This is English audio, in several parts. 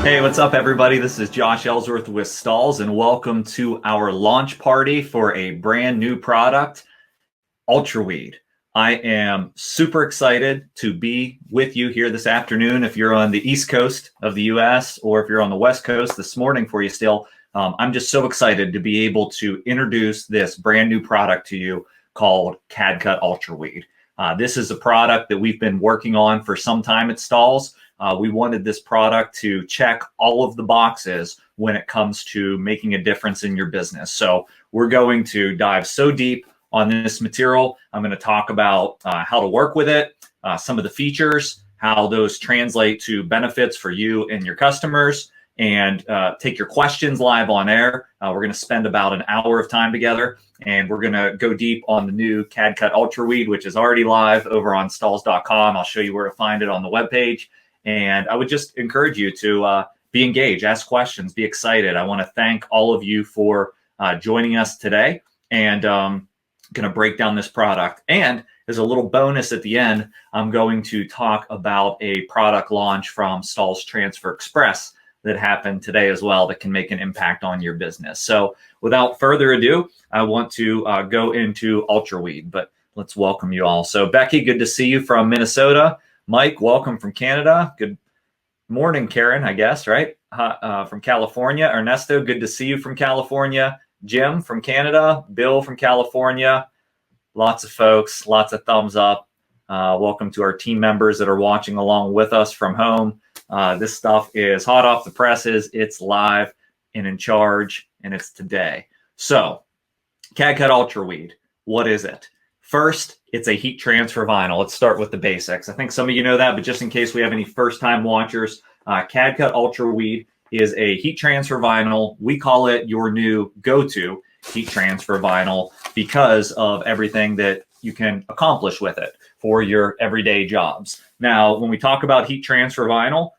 Hey, what's up, everybody? This is Josh Ellsworth with Stahls, and welcome to our launch party for a brand new product, UltraWeed. I am super excited to be with you here this afternoon. If you're on the East Coast of the US or if you're on the West Coast this morning for you still, I'm just so excited to be able to introduce this brand new product to you called CAD-CUT UltraWeed. This is a product that we've been working on for some time at Stahls. We wanted this product to check all of the boxes when it comes to making a difference in your business. So we're going to dive so deep on this material. I'm going to talk about how to work with it, some of the features, how those translate to benefits for you and your customers, and take your questions live on air. We're going to spend about an hour of time together, and we're going to go deep on the new CAD-CUT UltraWeed, which is already live over on Stahls.com. I'll show you where to find it on the webpage. And I would just encourage you to be engaged, ask questions, be excited. I want to thank all of you for joining us today, and going to break down this product. And as a little bonus at the end, I'm going to talk about a product launch from Stahls Transfer Express that happened today as well that can make an impact on your business. So without further ado, I want to go into UltraWeed, but let's welcome you all. So Becky, good to see you from Minnesota. Mike, welcome from Canada. Good morning, Karen, I guess, right? From California. Ernesto, good to see you from California. Jim from Canada. Bill from California. Lots of folks, lots of thumbs up. Welcome to our team members that are watching along with us from home. This stuff is hot off the presses. It's live and in charge, and it's today. So, CAD-CUT UltraWeed, what is it? First, it's a heat transfer vinyl. Let's start with the basics. I think some of you know that, but just in case we have any first-time watchers, CAD-CUT UltraWeed is a heat transfer vinyl. We call it your new go-to heat transfer vinyl because of everything that you can accomplish with it for your everyday jobs. Now, when we talk about heat transfer vinyl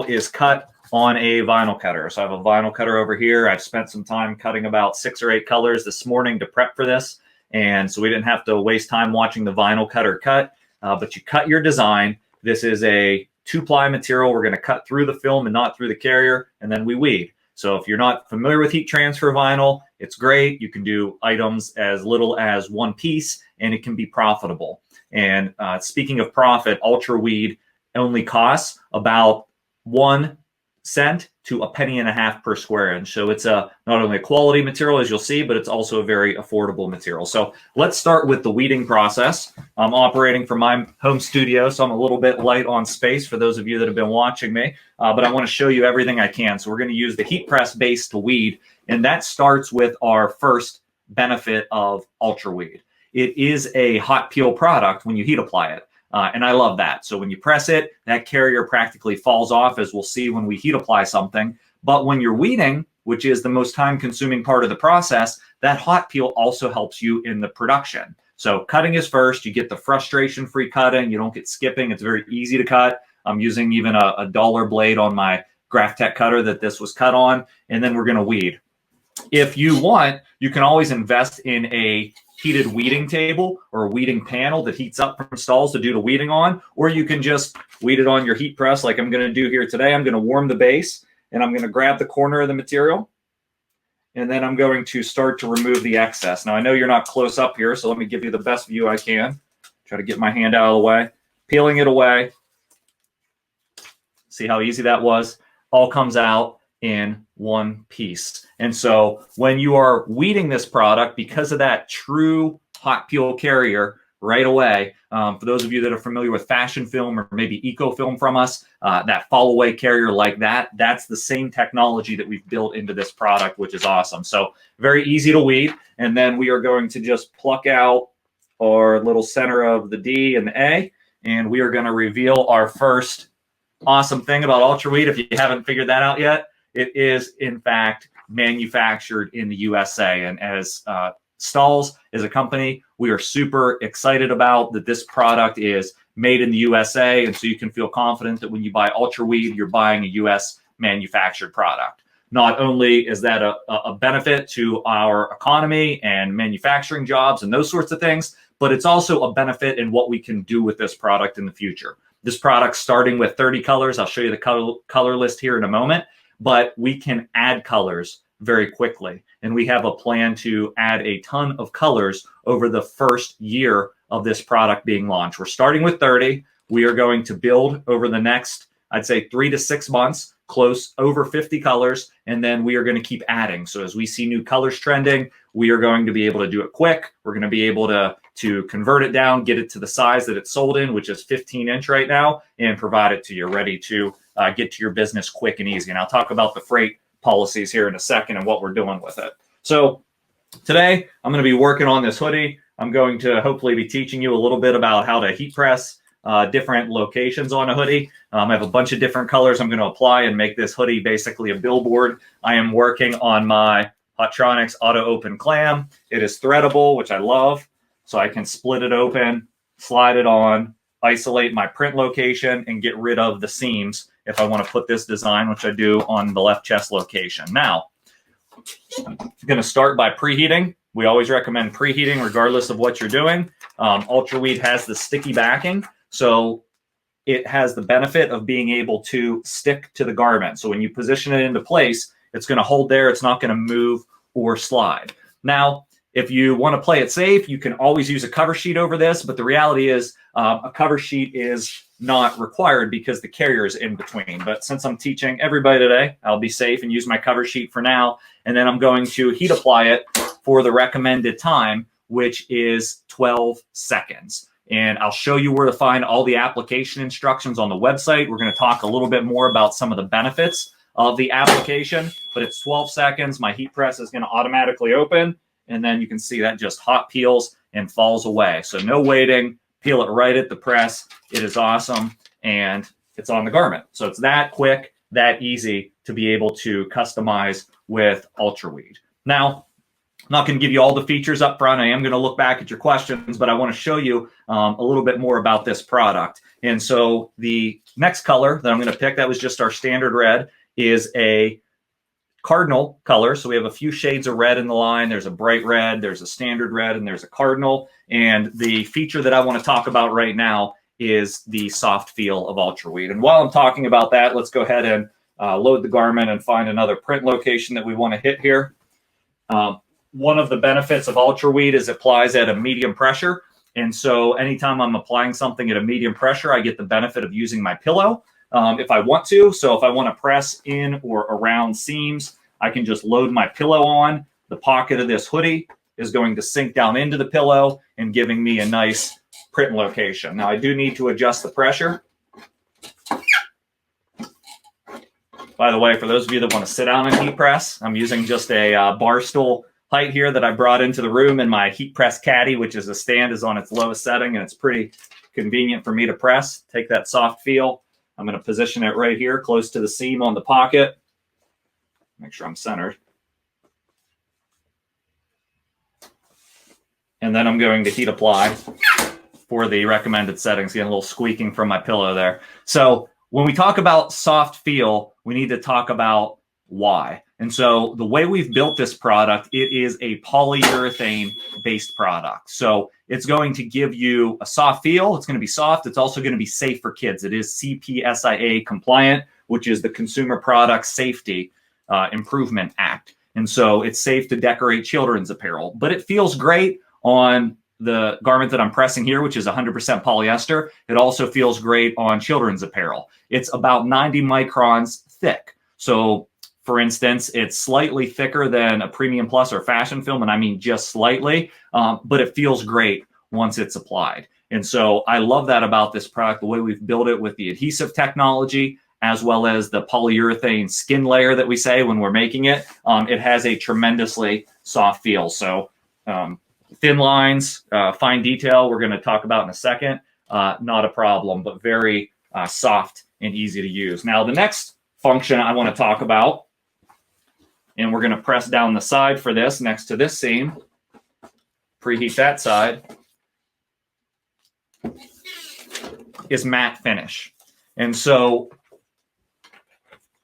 is cut on a vinyl cutter. So I have a vinyl cutter over here. I've spent some time cutting about 6 or 8 colors this morning to prep for this. And so we didn't have to waste time watching the vinyl cutter cut, but you cut your design. This is a 2-ply material. We're going to cut through the film and not through the carrier, and then we weed. So if you're not familiar with heat transfer vinyl, it's great. You can do items as little as 1 piece, and it can be profitable. And speaking of profit, UltraWeed only costs about 1 cent to a penny and a half per square inch. So it's not only a quality material, as you'll see, but it's also a very affordable material. So let's start with the weeding process. I'm operating from my home studio, so I'm a little bit light on space for those of you that have been watching me, but I want to show you everything I can. So we're going to use the heat press base to weed, and that starts with our first benefit of UltraWeed. It is a hot peel product when you heat apply it. And I love that. So when you press it, that carrier practically falls off, as we'll see when we heat apply something. But when you're weeding, which is the most time-consuming part of the process, that hot peel also helps you in the production. So cutting is first. You get the frustration-free cutting. You don't get skipping. It's very easy to cut. I'm using even a dollar blade on my Graph-Tech cutter that this was cut on. And then we're going to weed. If you want, you can always invest in a heated weeding table or a weeding panel that heats up from Stahls to do the weeding on, or you can just weed it on your heat press like I'm going to do here today. I'm going to warm the base, and I'm going to grab the corner of the material, and then I'm going to start to remove the excess. Now, I know you're not close up here, so let me give you the best view I can. Try to get my hand out of the way. Peeling it away. See how easy that was? All comes out in 1 piece. And so when you are weeding this product, because of that true hot peel carrier right away, for those of you that are familiar with fashion film or maybe eco film from us, that fall away carrier like that, that's the same technology that we've built into this product, which is awesome. So very easy to weed. And then we are going to just pluck out our little center of the D and the A, and we are going to reveal our first awesome thing about UltraWeed. If you haven't figured that out yet, it is, in fact, manufactured in the USA. And as Stahls as a company, we are super excited about that this product is made in the USA. And so you can feel confident that when you buy UltraWeed, you're buying a US manufactured product. Not only is that a benefit to our economy and manufacturing jobs and those sorts of things, but it's also a benefit in what we can do with this product in the future. this product starting with 30 colors. I'll show you the color list here in a moment, but we can add colors very quickly. And we have a plan to add a ton of colors over the first year of this product being launched. We're starting with 30. We are going to build over the next, I'd say 3 to 6 months, close over 50 colors, and then we are going to keep adding. So as we see new colors trending, we are going to be able to do it quick. We're going to be able to convert it down, get it to the size that it's sold in, which is 15-inch right now, and provide it to you ready to get to your business quick and easy. And I'll talk about the freight policies here in a second and what we're doing with it. So today I'm going to be working on this hoodie. I'm going to hopefully be teaching you a little bit about how to heat press different locations on a hoodie. I have a bunch of different colors I'm going to apply and make this hoodie basically a billboard. I am working on my Hotronix Auto Open Clam. It is threadable, which I love. So I can split it open, slide it on, isolate my print location, and get rid of the seams if I want to put this design, which I do on the left chest location. Now, I'm going to start by preheating. We always recommend preheating regardless of what you're doing. UltraWeed has the sticky backing, so it has the benefit of being able to stick to the garment. So when you position it into place, it's going to hold there. It's not going to move or slide. Now, if you want to play it safe, you can always use a cover sheet over this, but the reality is a cover sheet is not required because the carrier is in between. But since I'm teaching everybody today, I'll be safe and use my cover sheet for now, and then I'm going to heat apply it for the recommended time, which is 12 seconds. And I'll show you where to find all the application instructions on the website. We're going to talk a little bit more about some of the benefits of the application, but it's 12 seconds. My heat press is going to automatically open, and then you can see that just hot peels and falls away. So no waiting, peel it right at the press. It is awesome, and it's on the garment. So it's that quick, that easy to be able to customize with UltraWeed. Now, I'm not going to give you all the features up front. I am going to look back at your questions, but I want to show you a little bit more about this product. And so the next color that I'm going to pick, that was just our standard red, is a cardinal color. So we have a few shades of red in the line. There's a bright red, there's a standard red, and there's a cardinal. And the feature that I want to talk about right now is the soft feel of UltraWeed. And while I'm talking about that, let's go ahead and load the garment and find another print location that we want to hit here. One of the benefits of UltraWeed is it applies at a medium pressure. And so anytime I'm applying something at a medium pressure, I get the benefit of using my pillow if I want to. So if I want to press in or around seams, I can just load my pillow on. The pocket of this hoodie is going to sink down into the pillow and giving me a nice print location. Now I do need to adjust the pressure. By the way, for those of you that want to sit down and heat press, I'm using just a bar stool height here that I brought into the room, and my heat press caddy, which is a stand, is on its lowest setting, and it's pretty convenient for me to press. Take that soft feel. I'm going to position it right here close to the seam on the pocket. Make sure I'm centered. And then I'm going to heat apply for the recommended settings. Getting a little squeaking from my pillow there. So when we talk about soft feel, we need to talk about why. And so the way we've built this product, it is a polyurethane-based product. So it's going to give you a soft feel. It's going to be soft. It's also going to be safe for kids. It is CPSIA compliant, which is the Consumer Product Safety Improvement Act. And so it's safe to decorate children's apparel. But it feels great on the garment that I'm pressing here, which is 100% polyester. It also feels great on children's apparel. It's about 90 microns thick. So for instance, it's slightly thicker than a Premium Plus or Fashion Film, and I mean just slightly, but it feels great once it's applied. And so I love that about this product, the way we've built it with the adhesive technology, as well as the polyurethane skin layer that we say when we're making it. It has a tremendously soft feel. So thin lines, fine detail, we're going to talk about in a second, not a problem, but very soft and easy to use. Now, the next function I want to talk about, and we're going to press down the side for this next to this seam, preheat that side, is matte finish. And so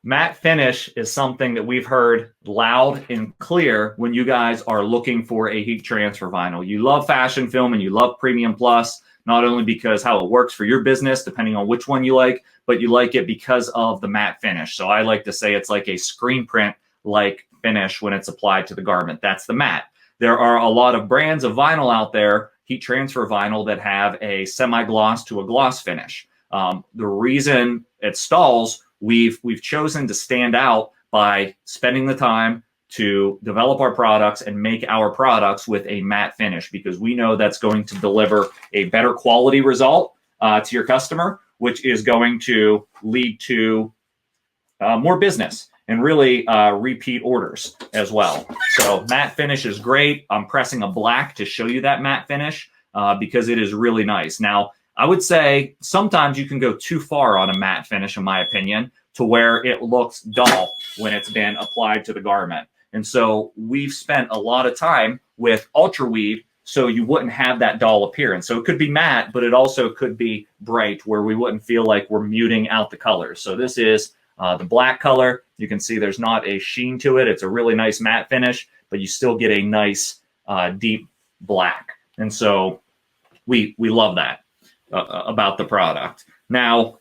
matte finish is something that we've heard loud and clear when you guys are looking for a heat transfer vinyl. You love Fashion Film and you love Premium Plus. not only because how it works for your business, depending on which one you like, but you like it because of the matte finish. So I like to say it's like a screen print like finish when it's applied to the garment. That's the matte. There are a lot of brands of vinyl out there, heat transfer vinyl, that have a semi-gloss to a gloss finish. The reason at Stahls we've chosen to stand out by spending the time to develop our products and make our products with a matte finish, because we know that's going to deliver a better quality result to your customer, which is going to lead to more business and really repeat orders as well. So matte finish is great. I'm pressing a black to show you that matte finish because it is really nice. Now, I would say sometimes you can go too far on a matte finish, in my opinion, to where it looks dull when it's been applied to the garment. And so we've spent a lot of time with UltraWeed so you wouldn't have that dull appearance. So it could be matte, but it also could be bright where we wouldn't feel like we're muting out the colors. So this is the black color. You can see there's not a sheen to it. It's a really nice matte finish, but you still get a nice deep black. And so we love that about the product. Now,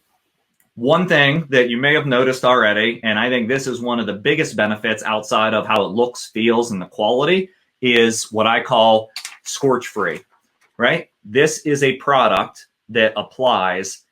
one thing that you may have noticed already, and I think this is one of the biggest benefits outside of how it looks, feels, and the quality, is what I call scorch-free, right? This is a product that applies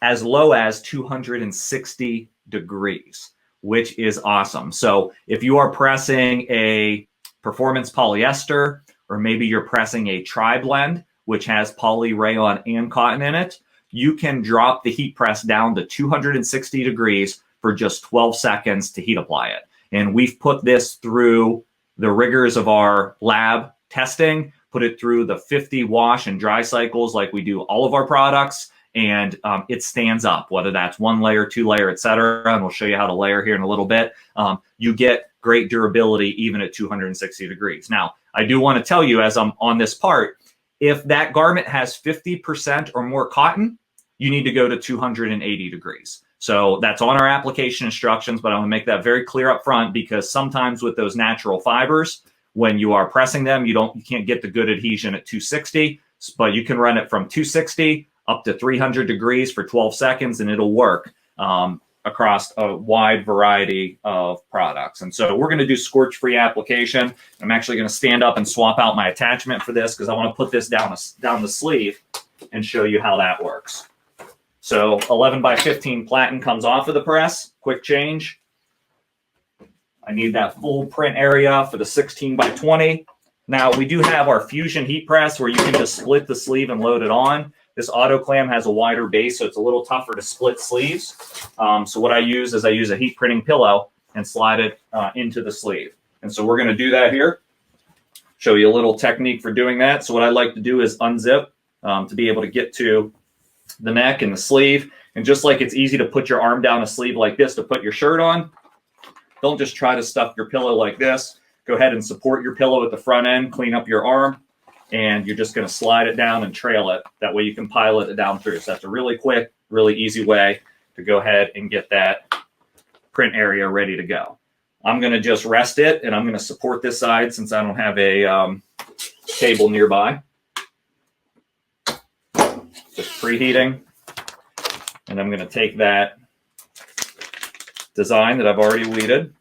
as low as 260 degrees, which is awesome. So if you are pressing a performance polyester, or maybe you're pressing a tri-blend, which has poly, rayon, and cotton in it, you can drop the heat press down to 260 degrees for just 12 seconds to heat apply it. And we've put this through the rigors of our lab testing, put it through the 50 wash and dry cycles like we do all of our products, and it stands up, whether that's 1 layer, 2 layer, etc. And we'll show you how to layer here in a little bit. You get great durability even at 260 degrees. Now, I do want to tell you, as I'm on this part, if that garment has 50% or more cotton, you need to go to 280 degrees. So that's on our application instructions, but I want to make that very clear up front, because sometimes with those natural fibers, when you are pressing them, you can't get the good adhesion at 260, but you can run it from 260 up to 300 degrees for 12 seconds, and it'll work across a wide variety of products. And so we're going to do scorch-free application. I'm actually going to stand up and swap out my attachment for this, because I want to put this down the sleeve and show you how that works. So 11 by 15 platen comes off of the press, quick change. I need that full print area for the 16 by 20. Now we do have our fusion heat press where you can just split the sleeve and load it on. This auto clam has a wider base, so it's a little tougher to split sleeves. So what I use is I use a heat printing pillow and slide it into the sleeve. And so we're going to do that here. Show you a little technique for doing that. So what I like to do is unzip to be able to get to the neck and the sleeve. And just like it's easy to put your arm down a sleeve like this to put your shirt on, don't just try to stuff your pillow like this. Go ahead and support your pillow at the front end, clean up your arm, and you're just going to slide it down and trail it. That way you can pilot it down through. So that's a really quick, really easy way to go ahead and get that print area ready to go. I'm going to just rest it, and I'm going to support this side since I don't have a table nearby. Just preheating. And I'm going to take that design that I've already weeded,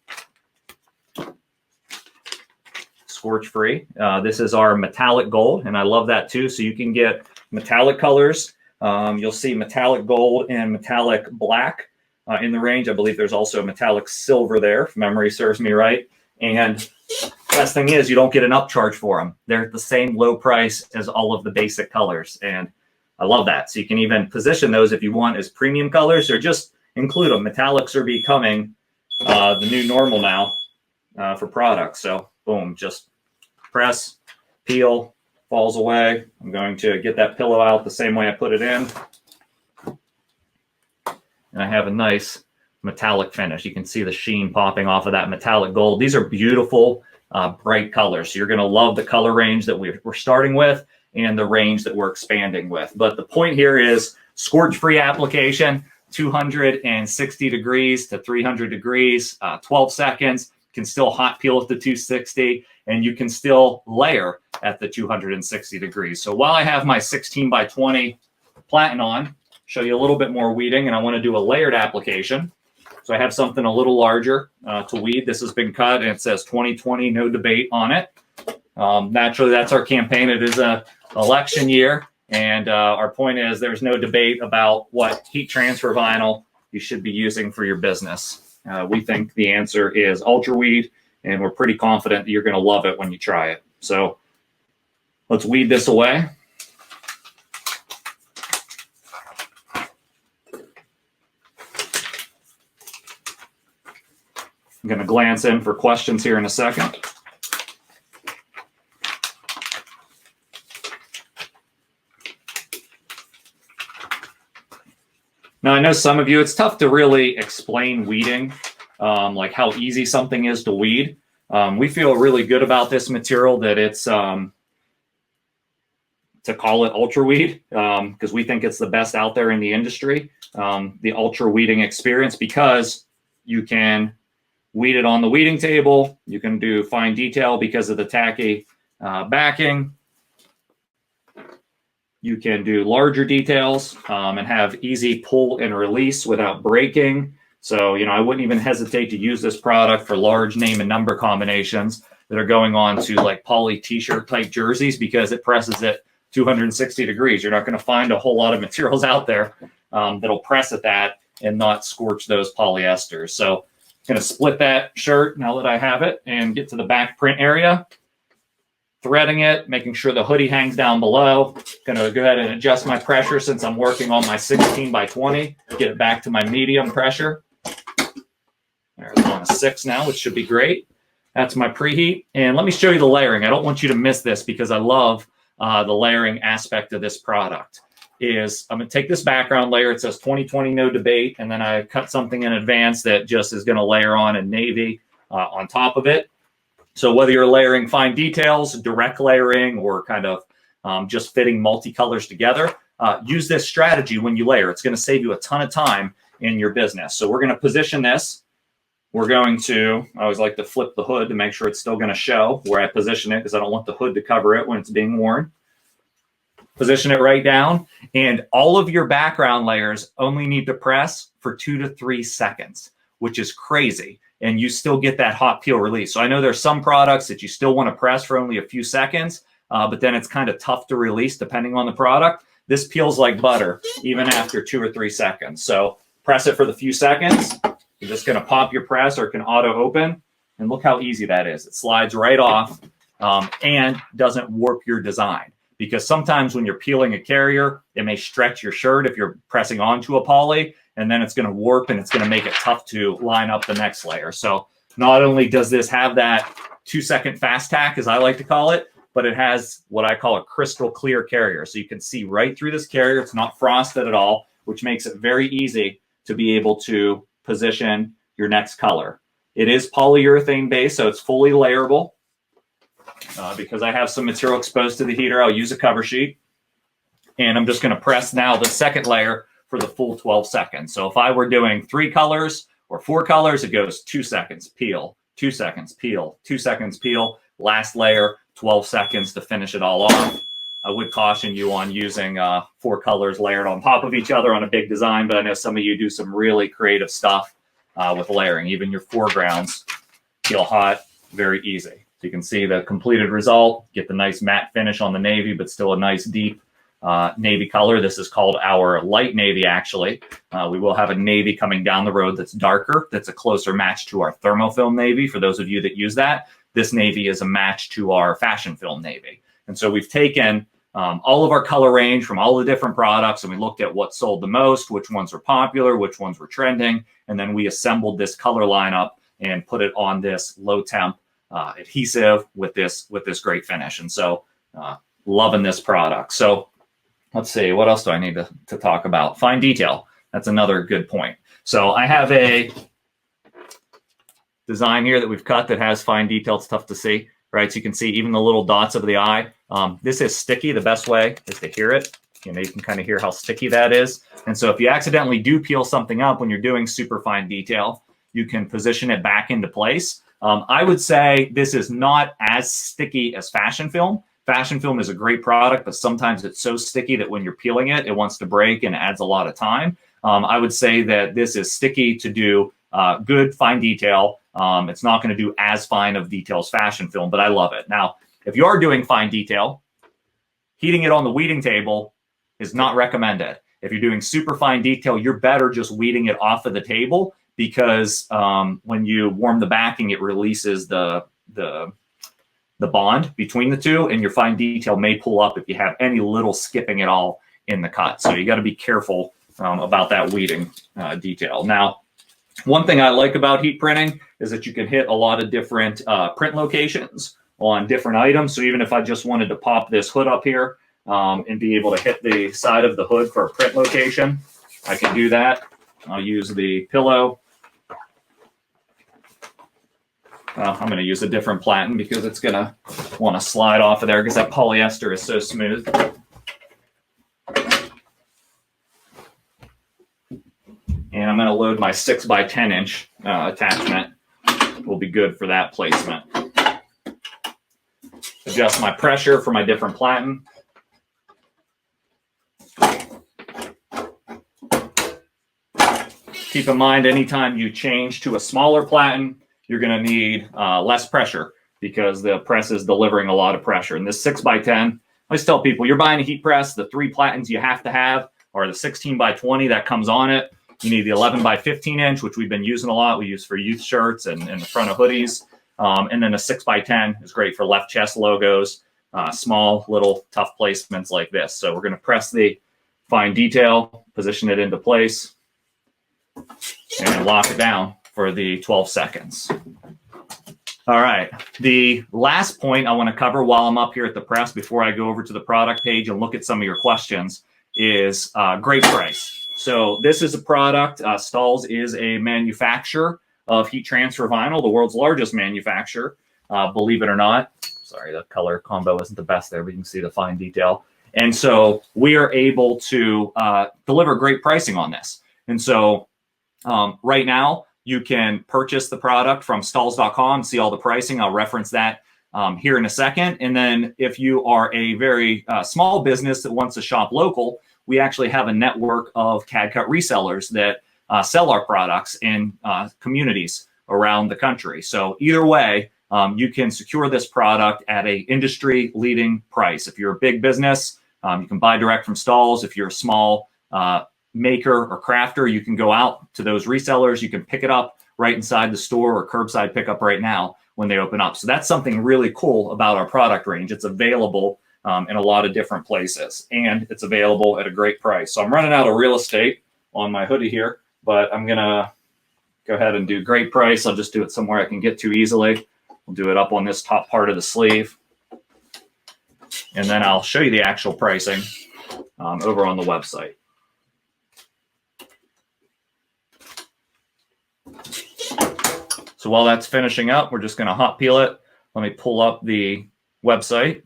scorch free. This is our metallic gold, and I love that too. So you can get metallic colors. You'll see metallic gold and metallic black in the range. I believe there's also metallic silver there, if memory serves me right. And best thing is you don't get an upcharge for them. They're at the same low price as all of the basic colors, and I love that. So you can even position those if you want as premium colors, or just include them. Metallics are becoming the new normal now for products. So boom, just press, peel, falls away. I'm going to get that pillow out the same way I put it in. And I have a nice metallic finish. You can see the sheen popping off of that metallic gold. These are beautiful, bright colors. So you're going to love the color range that we're starting with and the range that we're expanding with. But the point here is scorch-free application, 260 degrees to 300 degrees, 12 seconds. Can still hot peel at the 260, and you can still layer at the 260 degrees. So while I have my 16 by 20 platen on, show you a little bit more weeding, and I want to do a layered application. So I have something a little larger to weed. This has been cut, and it says 2020, no debate on it. Naturally, that's our campaign. It is an election year, and our point is there's no debate about what heat transfer vinyl you should be using for your business. We think the answer is UltraWeed, and we're pretty confident that you're going to love it when you try it. So let's weed this away. I'm going to glance in for questions here in a second. Now, I know some of you, it's tough to really explain weeding, like how easy something is to weed. We feel really good about this material, that it's to call it UltraWeed, because we think it's the best out there in the industry, the ultra weeding experience, because you can weed it on the weeding table. You can do fine detail because of the tacky backing. You can do larger details and have easy pull and release without breaking. So, you know, I wouldn't even hesitate to use this product for large name and number combinations that are going on to like poly t-shirt type jerseys, because it presses at 260 degrees. You're not going to find a whole lot of materials out there that'll press at that and not scorch those polyesters. So I'm going to split that shirt now that I have it and get to the back print area. Threading it, making sure the hoodie hangs down below. Going to go ahead and adjust my pressure since I'm working on my 16 by 20. Get it back to my medium pressure. There's on a 6 now, which should be great. That's my preheat. And let me show you the layering. I don't want you to miss this because I love the layering aspect of this product. I'm going to take this background layer. It says 2020, no debate. And then I cut something in advance that just is going to layer on in navy on top of it. So whether you're layering fine details, direct layering, or kind of just fitting multicolors together, use this strategy when you layer. It's going to save you a ton of time in your business. So we're going to position this. We're going to, I always like to flip the hood to make sure it's still going to show where I position it, because I don't want the hood to cover it when it's being worn. Position it right down. And all of your background layers only need to press for 2 to 3 seconds, which is crazy. And you still get that hot peel release. So I know there's some products that you still want to press for only a few seconds, but then it's kind of tough to release depending on the product. This peels like butter even after 2 or 3 seconds. So press it for the few seconds. You're just going to pop your press, or it can auto open. And look how easy that is. It slides right off and doesn't warp your design. Because sometimes when you're peeling a carrier, it may stretch your shirt if you're pressing onto a poly, and then it's going to warp and it's going to make it tough to line up the next layer. So not only does this have that 2-second fast tack, as I like to call it, but it has what I call a crystal clear carrier. So you can see right through this carrier. It's not frosted at all, which makes it very easy to be able to position your next color. It is polyurethane based, so it's fully layerable. Because I have some material exposed to the heater, I'll use a cover sheet. And I'm just going to press now the second layer for the full 12 seconds. So if I were doing 3 colors or 4 colors, it goes 2 seconds, peel, 2 seconds, peel, 2 seconds, peel, last layer, 12 seconds to finish it all off. I would caution you on using 4 colors layered on top of each other on a big design, but I know some of you do some really creative stuff with layering. Even your foregrounds peel hot, very easy. So you can see the completed result, get the nice matte finish on the navy, but still a nice deep navy color. This is called our light navy, actually. We will have a navy coming down the road that's darker, that's a closer match to our Thermo-Film navy. For those of you that use that, this navy is a match to our fashion film navy. And so we've taken all of our color range from all the different products, and we looked at what sold the most, which ones were popular, which ones were trending, and then we assembled this color lineup and put it on this low temp adhesive with this great finish. And so loving this product. So let's see, what else do I need to talk about? Fine detail. That's another good point. So I have a design here that we've cut that has fine detail. It's tough to see, right? So you can see even the little dots of the eye. This is sticky. The best way is to hear it. You know, you can kind of hear how sticky that is. And so if you accidentally do peel something up when you're doing super fine detail, you can position it back into place. I would say this is not as sticky as fashion film. Fashion film is a great product, but sometimes it's so sticky that when you're peeling it, it wants to break and adds a lot of time. I would say that this is sticky to do good fine detail. It's not going to do as fine of detail as fashion film, but I love it. Now, if you are doing fine detail, heating it on the weeding table is not recommended. If you're doing super fine detail, you're better just weeding it off of the table, because when you warm the backing, it releases the bond between the two, and your fine detail may pull up if you have any little skipping at all in the cut. So you got to be careful about that weeding detail. Now, one thing I like about heat printing is that you can hit a lot of different print locations on different items. So even if I just wanted to pop this hood up here and be able to hit the side of the hood for a print location, I can do that. I'll use the pillow. I'm going to use a different platen because it's going to want to slide off of there because that polyester is so smooth. And I'm going to load my 6x10 inch attachment. Will be good for that placement. Adjust my pressure for my different platen. Keep in mind, anytime you change to a smaller platen, you're going to need less pressure because the press is delivering a lot of pressure. And this 6x10, I always tell people, you're buying a heat press, the 3 platens you have to have are the 16x20 that comes on it. You need the 11x15 inch, which we've been using a lot. We use for youth shirts and in the front of hoodies. And then a 6x10 is great for left chest logos, small, little, tough placements like this. So we're going to press the fine detail, position it into place, and lock it down for the 12 seconds. All right. The last point I want to cover while I'm up here at the press before I go over to the product page and look at some of your questions is great price. So this is a product. Stahls is a manufacturer of heat transfer vinyl, the world's largest manufacturer, believe it or not. Sorry, the color combo isn't the best there, but you can see the fine detail. And so we are able to deliver great pricing on this. And so right now, you can purchase the product from Stahls.com, see all the pricing. I'll reference that here in a second. And then if you are a very small business that wants to shop local, we actually have a network of CAD-CUT resellers that sell our products in communities around the country. So either way, you can secure this product at an industry-leading price. If you're a big business, you can buy direct from Stahls. If you're a small maker or crafter, you can go out to those resellers. You can pick it up right inside the store or curbside pickup right now when they open up. So that's something really cool about our product range. It's available in a lot of different places, and it's available at a great price. So I'm running out of real estate on my hoodie here, but I'm going to go ahead and do great price. I'll just do it somewhere I can get to easily. We'll do it up on this top part of the sleeve, and then I'll show you the actual pricing over on the website. So while that's finishing up, we're just going to hot peel it. Let me pull up the website.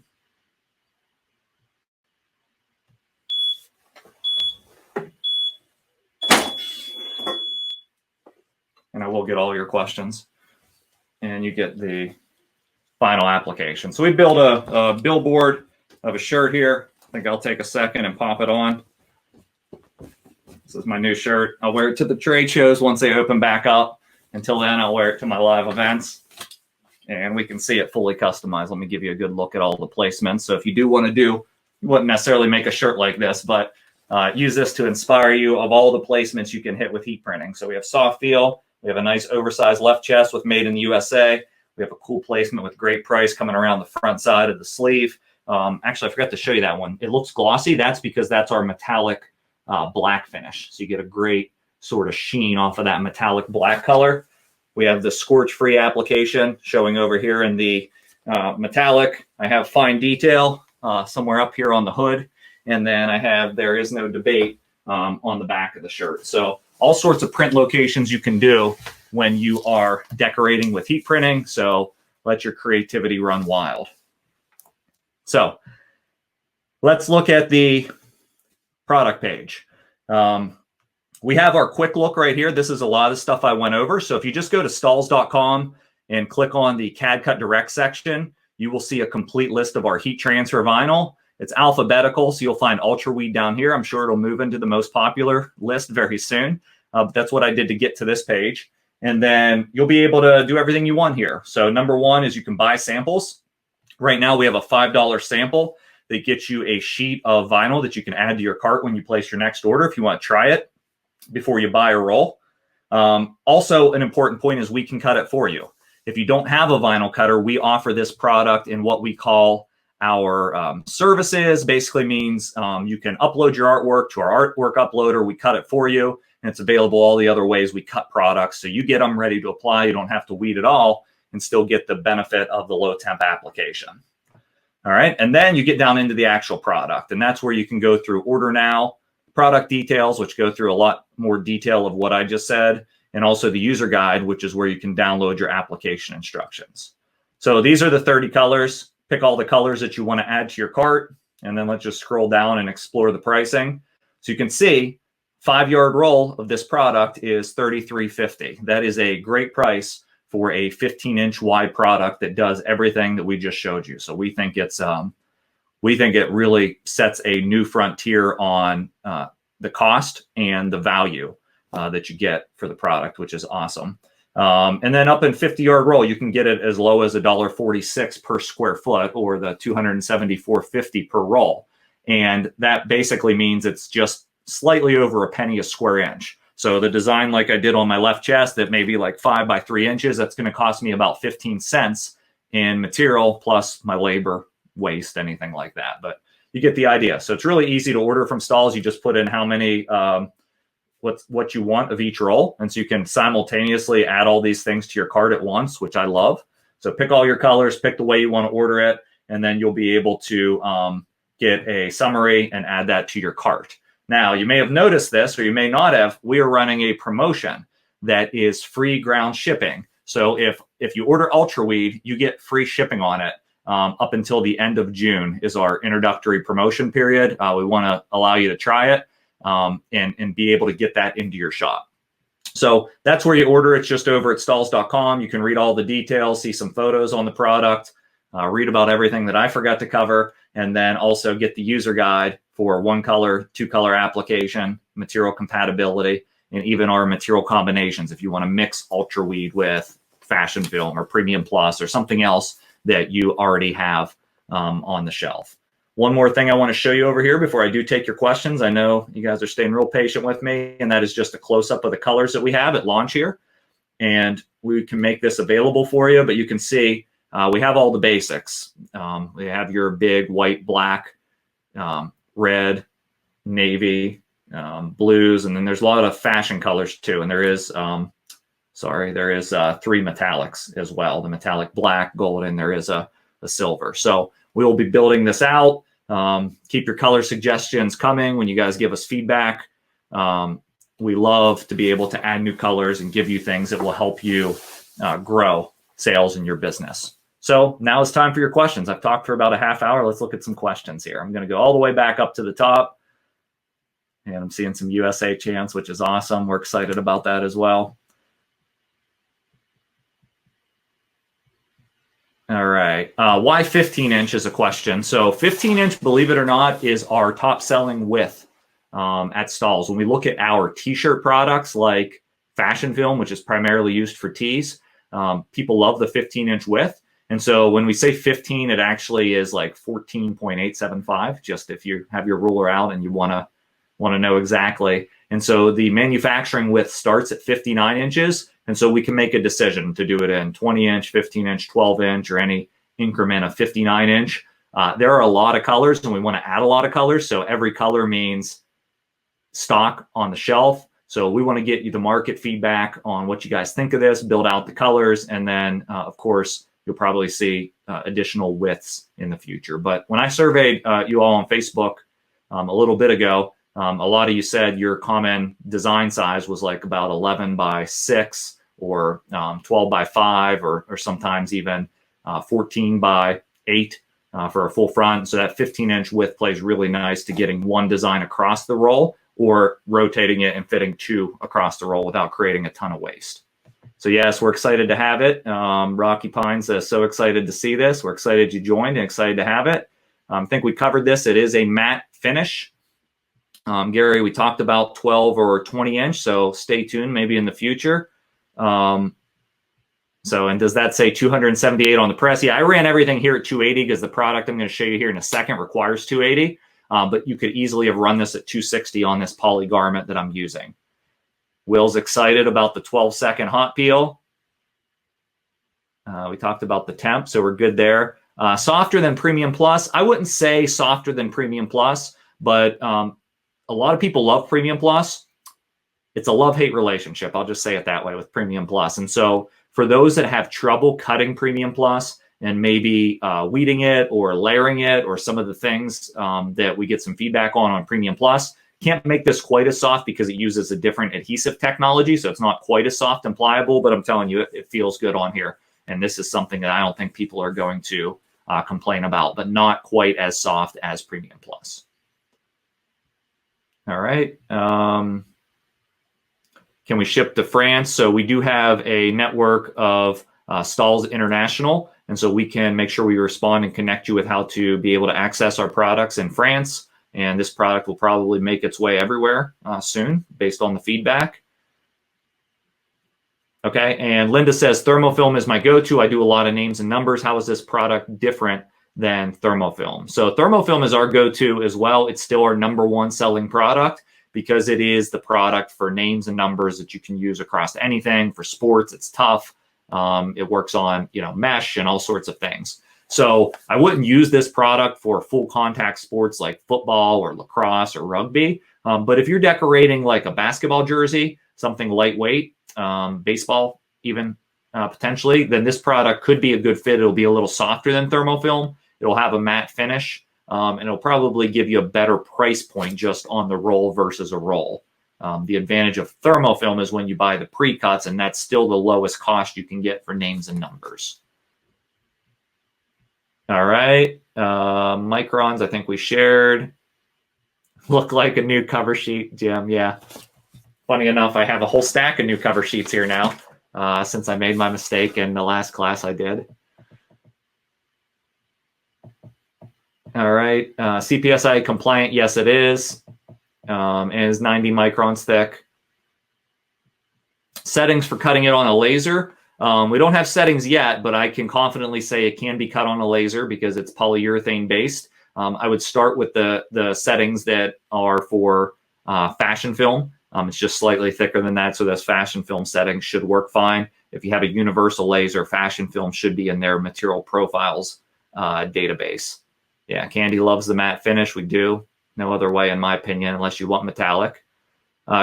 And I will get all your questions. And you get the final application. So we build a billboard of a shirt here. I think I'll take a second and pop it on. This is my new shirt. I'll wear it to the trade shows once they open back up. Until then, I'll wear it to my live events. And we can see it fully customized. Let me give you a good look at all the placements. So if you do want to do, you wouldn't necessarily make a shirt like this, but use this to inspire you of all the placements you can hit with heat printing. So we have soft feel. We have a nice oversized left chest with made in the USA. We have a cool placement with great price coming around the front side of the sleeve. Actually, I forgot to show you that one. It looks glossy. That's because that's our metallic black finish. So you get a great sort of sheen off of that metallic black color. We have the scorch-free application showing over here in the metallic. I have fine detail somewhere up here on the hood. And then I have there is no debate on the back of the shirt. So all sorts of print locations you can do when you are decorating with heat printing. So let your creativity run wild. So let's look at the product page. We have our quick look right here. This is a lot of the stuff I went over. So if you just go to Stahls.com and click on the CAD-CUT Direct section, you will see a complete list of our heat transfer vinyl. It's alphabetical, so you'll find UltraWeed down here. I'm sure it'll move into the most popular list very soon. But that's what I did to get to this page. And then you'll be able to do everything you want here. So number one is you can buy samples. Right now we have a $5 sample that gets you a sheet of vinyl that you can add to your cart when you place your next order if you want to try it before you buy a roll. Also, an important point is we can cut it for you. If you don't have a vinyl cutter, we offer this product in what we call our services. Basically means you can upload your artwork to our artwork uploader. We cut it for you, and it's available all the other ways we cut products. So you get them ready to apply. You don't have to weed at all and still get the benefit of the low temp application. All right, and then you get down into the actual product, and that's where you can go through order now, product details, which go through a lot more detail of what I just said, and also the user guide, which is where you can download your application instructions. So these are the 30 colors. Pick all the colors that you want to add to your cart, and then let's just scroll down and explore the pricing. So you can see 5-yard roll of this product is $33.50. That is a great price for a 15-inch wide product that does everything that we just showed you. So we think it's we think it really sets a new frontier on the cost and the value that you get for the product, which is awesome. And then up in 50-yard roll, you can get it as low as $1.46 per square foot, or the $274.50 per roll. And that basically means it's just slightly over a penny a square inch. So the design, like I did on my left chest, that may be like 5 by 3 inches, that's going to cost me about 15 cents in material plus my labor, waste, anything like that. But you get the idea. So it's really easy to order from Stahls. You just put in how many, what you want of each roll. And so you can simultaneously add all these things to your cart at once, which I love. So pick all your colors, pick the way you want to order it, and then you'll be able to get a summary and add that to your cart. Now, you may have noticed this, or you may not have. We are running a promotion that is free ground shipping. So if you order UltraWeed, you get free shipping on it up until the end of June is our introductory promotion period. We want to allow you to try it and be able to get that into your shop. So that's where you order. It's just over at stahls.com. You can read all the details, see some photos on the product, read about everything that I forgot to cover, and then also get the user guide for 1-color, 2-color application, material compatibility, and even our material combinations if you want to mix UltraWeed with Fashion Film or Premium Plus or something else that you already have on the shelf. One more thing I want to show you over here before I do take your questions. I know you guys are staying real patient with me, and that is just a close-up of the colors that we have at launch here. And we can make this available for you, but you can see we have all the basics. We have your big white, black, red, navy, blues, and then there's a lot of fashion colors too. And there is, there is 3 metallics as well. The metallic black, gold, and there is a silver. So we will be building this out. Keep your color suggestions coming when you guys give us feedback. We love to be able to add new colors and give you things that will help you grow sales in your business. So now it's time for your questions. I've talked for about a half hour. Let's look at some questions here. I'm going to go all the way back up to the top. And I'm seeing some USA chants, which is awesome. We're excited about that as well. All right. Why 15-inch is a question. So 15-inch, believe it or not, is our top selling width at Stahls. When we look at our t-shirt products like Fashion Film, which is primarily used for tees, people love the 15-inch width. And so when we say 15, it actually is like 14.875, just if you have your ruler out and you want to know exactly. And so the manufacturing width starts at 59 inches. And so we can make a decision to do it in 20-inch, 15-inch, 12-inch, or any increment of 59-inch. There are a lot of colors, and we want to add a lot of colors. So every color means stock on the shelf. So we want to get you the market feedback on what you guys think of this, build out the colors, and then, of course, you'll probably see additional widths in the future. But when I surveyed you all on Facebook a little bit ago, a lot of you said your common design size was like about 11 by 6 or 12 by 5 or sometimes even 14 by 8 for a full front. So that 15-inch width plays really nice to getting one design across the roll or rotating it and fitting 2 across the roll without creating a ton of waste. So yes, we're excited to have it. Rocky Pines is so excited to see this. We're excited you joined and excited to have it. I think we covered this. It is a matte finish. Gary, we talked about 12 or 20 inch, so stay tuned maybe in the future. And does that say 278 on the press? Yeah, I ran everything here at 280 because the product I'm going to show you here in a second requires 280. But you could easily have run this at 260 on this poly garment that I'm using. Will's excited about the 12-second hot peel. We talked about the temp, so we're good there. Softer than Premium Plus. I wouldn't say softer than Premium Plus, but a lot of people love Premium Plus. It's a love-hate relationship. I'll just say it that way with Premium Plus. And so for those that have trouble cutting Premium Plus and maybe weeding it or layering it or some of the things that we get some feedback on Premium Plus, can't make this quite as soft because it uses a different adhesive technology. So it's not quite as soft and pliable, but I'm telling you, it feels good on here. And this is something that I don't think people are going to complain about, but not quite as soft as Premium Plus. All right. Can we ship to France? So we do have a network of Stahls International. And so we can make sure we respond and connect you with how to be able to access our products in France. And this product will probably make its way everywhere soon based on the feedback. Okay, and Linda says, Thermo-Film is my go-to. I do a lot of names and numbers. How is this product different than Thermo-Film? So Thermo-Film is our go-to as well. It's still our #1 selling product because it is the product for names and numbers that you can use across anything. For sports, it's tough. It works on, mesh and all sorts of things. So I wouldn't use this product for full contact sports like football or lacrosse or rugby. But if you're decorating like a basketball jersey, something lightweight, baseball even potentially, then this product could be a good fit. It'll be a little softer than Thermo-Film. It'll have a matte finish, and it'll probably give you a better price point just on the roll versus a roll. The advantage of Thermo-Film is when you buy the pre-cuts, and that's still the lowest cost you can get for names and numbers. All right, microns, I think we shared. Look like a new cover sheet, Jim. Yeah. Funny enough, I have a whole stack of new cover sheets here now since I made my mistake in the last class I did. All right, CPSI compliant, yes it is. And is 90 microns thick. Settings for cutting it on a laser. We don't have settings yet, but I can confidently say it can be cut on a laser because it's polyurethane based. I would start with the settings that are for fashion film. It's just slightly thicker than that, so those fashion film settings should work fine. If you have a universal laser, fashion film should be in their material profiles database. Yeah, Candy loves the matte finish. We do. No other way, in my opinion, unless you want metallic.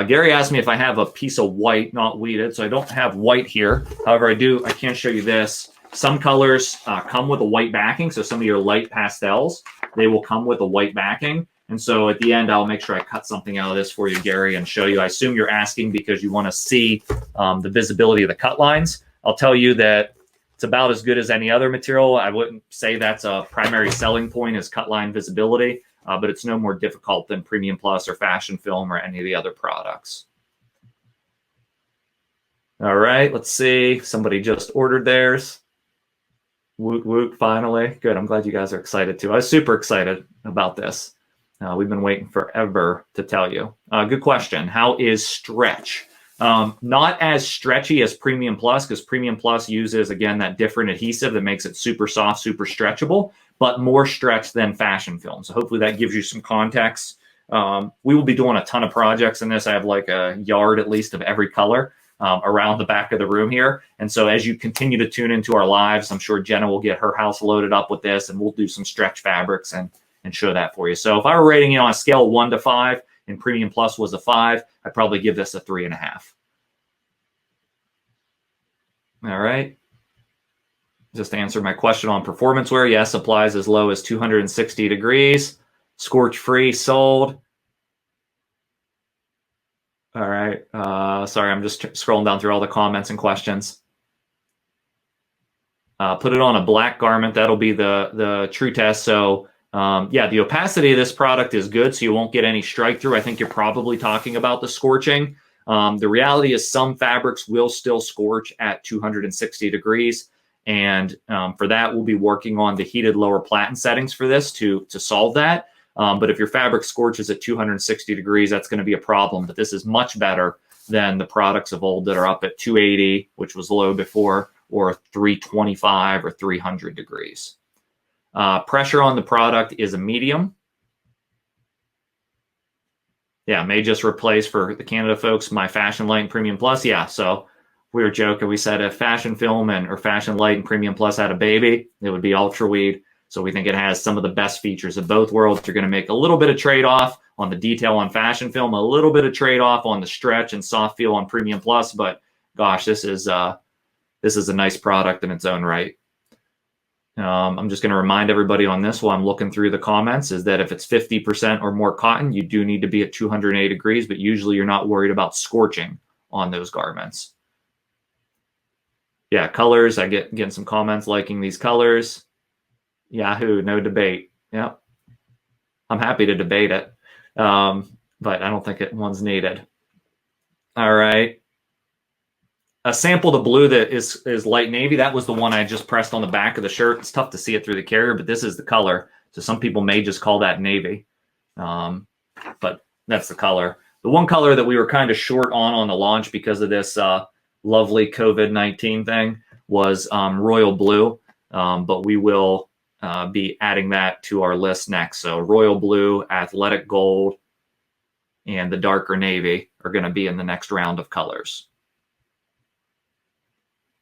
Gary asked me if I have a piece of white, not weeded, so I don't have white here. However, I can show you this. Some colors come with a white backing, so some of your light pastels, they will come with a white backing. And so at the end, I'll make sure I cut something out of this for you, Gary, and show you. I assume you're asking because you want to see the visibility of the cut lines. I'll tell you that it's about as good as any other material. I wouldn't say that's a primary selling point is cut line visibility. But it's no more difficult than Premium Plus or Fashion Film or any of the other products. All right, let's see. Somebody just ordered theirs. Woot, woot, finally. Good, I'm glad you guys are excited too. I was super excited about this. We've been waiting forever to tell you. Good question. How is stretch? Not as stretchy as Premium Plus because Premium Plus uses, again, that different adhesive that makes it super soft, super stretchable, but more stretch than Fashion Film. So hopefully that gives you some context. We will be doing a ton of projects in this. I have like a yard at least of every color around the back of the room here. And so as you continue to tune into our lives, I'm sure Jenna will get her house loaded up with this and we'll do some stretch fabrics and show that for you. So if I were rating you on a scale of 1 to 5 and Premium Plus was a 5, I'd probably give this a 3.5. All right. Just to answer my question on performance wear, yes, applies as low as 260 degrees. Scorch free, sold. All right. Sorry, I'm just scrolling down through all the comments and questions. Put it on a black garment. That'll be the true test. So yeah, the opacity of this product is good, so you won't get any strike through. I think you're probably talking about the scorching. The reality is some fabrics will still scorch at 260 degrees. And for that, we'll be working on the heated lower platen settings for this to solve that. But if your fabric scorches at 260 degrees, that's going to be a problem. But this is much better than the products of old that are up at 280, which was low before, or 325 or 300 degrees. Pressure on the product is a medium. Yeah, may just replace, for the Canada folks, my Fashion Light and Premium Plus. Yeah, so we were joking. We said if Fashion Film or Fashion Light and Premium Plus had a baby, it would be UltraWeed. So we think it has some of the best features of both worlds. You're going to make a little bit of trade-off on the detail on Fashion Film, a little bit of trade-off on the stretch and soft feel on Premium Plus. But gosh, this is a nice product in its own right. I'm just going to remind everybody on this while I'm looking through the comments is that if it's 50% or more cotton, you do need to be at 280 degrees, but usually you're not worried about scorching on those garments. Yeah, colors. I getting some comments liking these colors. Yahoo, no debate. Yep. I'm happy to debate it, but I don't think one's needed. All right. A sample of blue that is light navy. That was the one I just pressed on the back of the shirt. It's tough to see it through the carrier, but this is the color. So some people may just call that navy, but that's the color. The one color that we were kind of short on the launch because of this lovely COVID-19 thing was royal blue, but we will be adding that to our list next. So royal blue, athletic gold, and the darker navy are going to be in the next round of colors.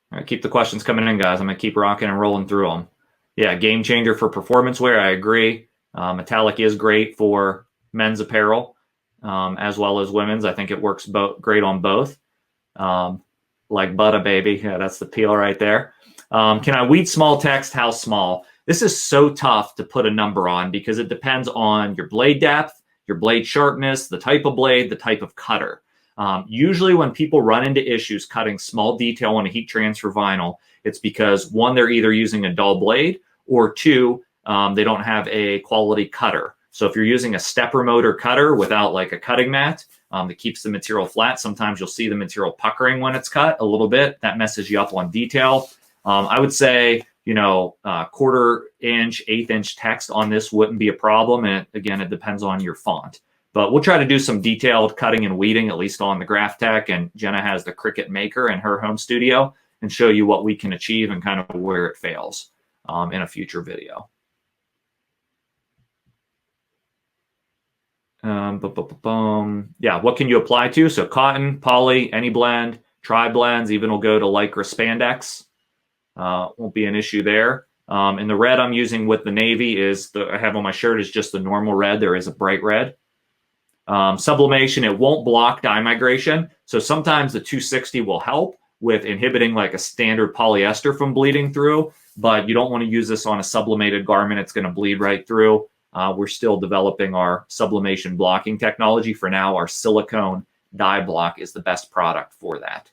All right, keep the questions coming in, guys. I'm going to keep rocking and rolling through them. Yeah, game changer for performance wear. I agree. Metallic is great for men's apparel as well as women's. I think it works great on both. Like butter, baby. Yeah, that's the peel right there. Can I weed small text? How small? This is so tough to put a number on because it depends on your blade depth, your blade sharpness, the type of blade, the type of cutter. Usually when people run into issues cutting small detail on a heat transfer vinyl, it's because one, they're either using a dull blade, or two, they don't have a quality cutter. So if you're using a stepper motor cutter without like a cutting mat that keeps the material flat, sometimes you'll see the material puckering when it's cut a little bit. That messes you up on detail. I would say, quarter inch, eighth inch text on this wouldn't be a problem. And again, it depends on your font. But we'll try to do some detailed cutting and weeding, at least on the Graph Tech. And Jenna has the Cricut Maker in her home studio and show you what we can achieve and kind of where it fails in a future video. Yeah, what can you apply to? So cotton, poly, any blend, tri-blends, even will go to Lycra spandex. Won't be an issue there. And the red I'm using with the navy I have on my shirt is just the normal red. There is a bright red. Sublimation, it won't block dye migration. So sometimes the 260 will help with inhibiting like a standard polyester from bleeding through, but you don't want to use this on a sublimated garment. It's going to bleed right through. We're still developing our sublimation blocking technology. For now, our silicone dye block is the best product for that.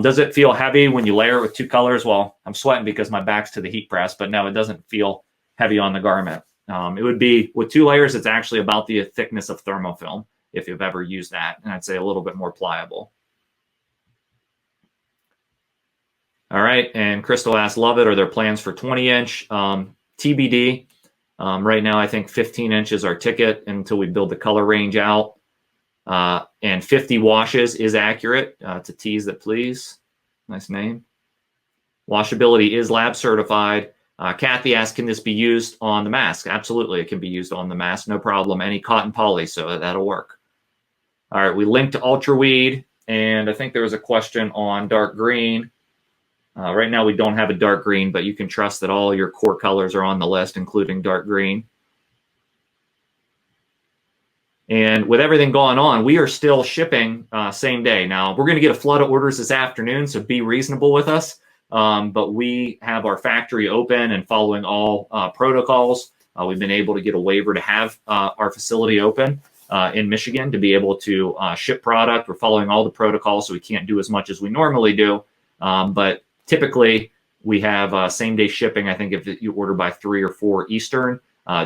Does it feel heavy when you layer it with two colors? Well, I'm sweating because my back's to the heat press, but no, it doesn't feel heavy on the garment. It would be, with two layers, it's actually about the thickness of Thermo-Film, if you've ever used that, and I'd say a little bit more pliable. All right, and Crystal asks, love it. Are there plans for 20-inch? TBD. Right now, I think 15 inches our ticket until we build the color range out. And 50 washes is accurate. To tease that, please. Nice name. Washability is lab certified. Kathy asked, can this be used on the mask? Absolutely, it can be used on the mask. No problem. Any cotton poly, so that'll work. All right, we linked to UltraWeed, and I think there was a question on dark green. Right now, we don't have a dark green, but you can trust that all your core colors are on the list, including dark green. And with everything going on, we are still shipping same day. Now, we're going to get a flood of orders this afternoon, so be reasonable with us. But we have our factory open and following all protocols. We've been able to get a waiver to have our facility open in Michigan to be able to ship product. We're following all the protocols, so we can't do as much as we normally do. But typically, we have same-day shipping. I think if you order by 3 or 4 Eastern,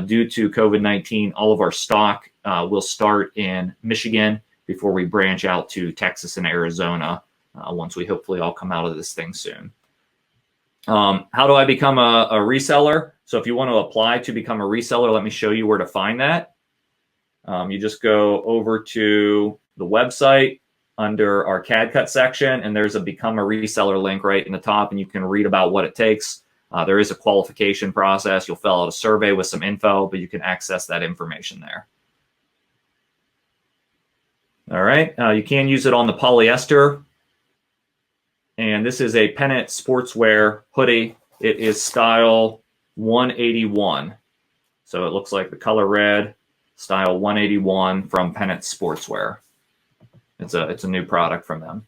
due to COVID-19, all of our stock will start in Michigan, before we branch out to Texas and Arizona once we hopefully all come out of this thing soon. How do I become a reseller? So if you want to apply to become a reseller, let me show you where to find that. You just go over to the website under our CAD-CUT section, and there's a become a reseller link right in the top, and you can read about what it takes. There is a qualification process. You'll fill out a survey with some info, but you can access that information there. All right, you can use it on the polyester. And this is a pennant sportswear hoodie. It is style 181. So it looks like the color red, style 181 from Pennant Sportswear. It's a new product from them.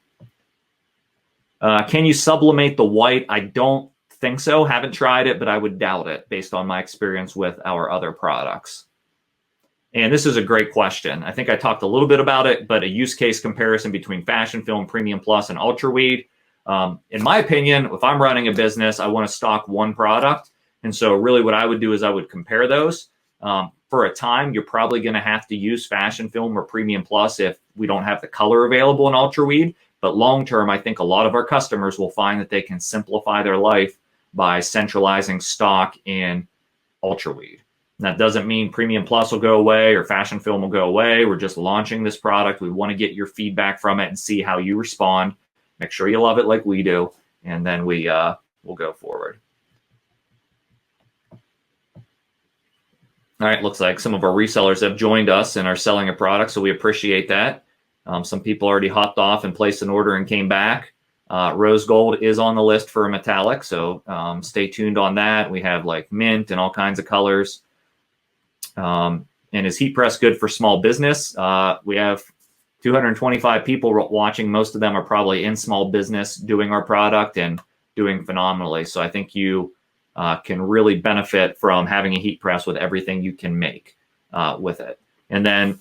Can you sublimate the white? I don't think so. Haven't tried it, but I would doubt it based on my experience with our other products. And this is a great question. I think I talked a little bit about it, but a use case comparison between Fashion Film, Premium Plus, and UltraWeed. In my opinion, if I'm running a business, I want to stock one product. And so really what I would do is I would compare those. For a time, you're probably going to have to use Fashion Film or Premium Plus if we don't have the color available in UltraWeed. But long term, I think a lot of our customers will find that they can simplify their life by centralizing stock in UltraWeed. That doesn't mean Premium Plus will go away or Fashion Film will go away. We're just launching this product. We want to get your feedback from it and see how you respond. Make sure you love it like we do, and then we'll go forward. All right, looks like some of our resellers have joined us and are selling a product, so we appreciate that. Some people already hopped off and placed an order and came back. Rose gold is on the list for a metallic, so stay tuned on that. We have like mint and all kinds of colors. And is heat press good for small business? We have 225 people watching. Most of them are probably in small business doing our product and doing phenomenally. So I think you can really benefit from having a heat press with everything you can make with it. And then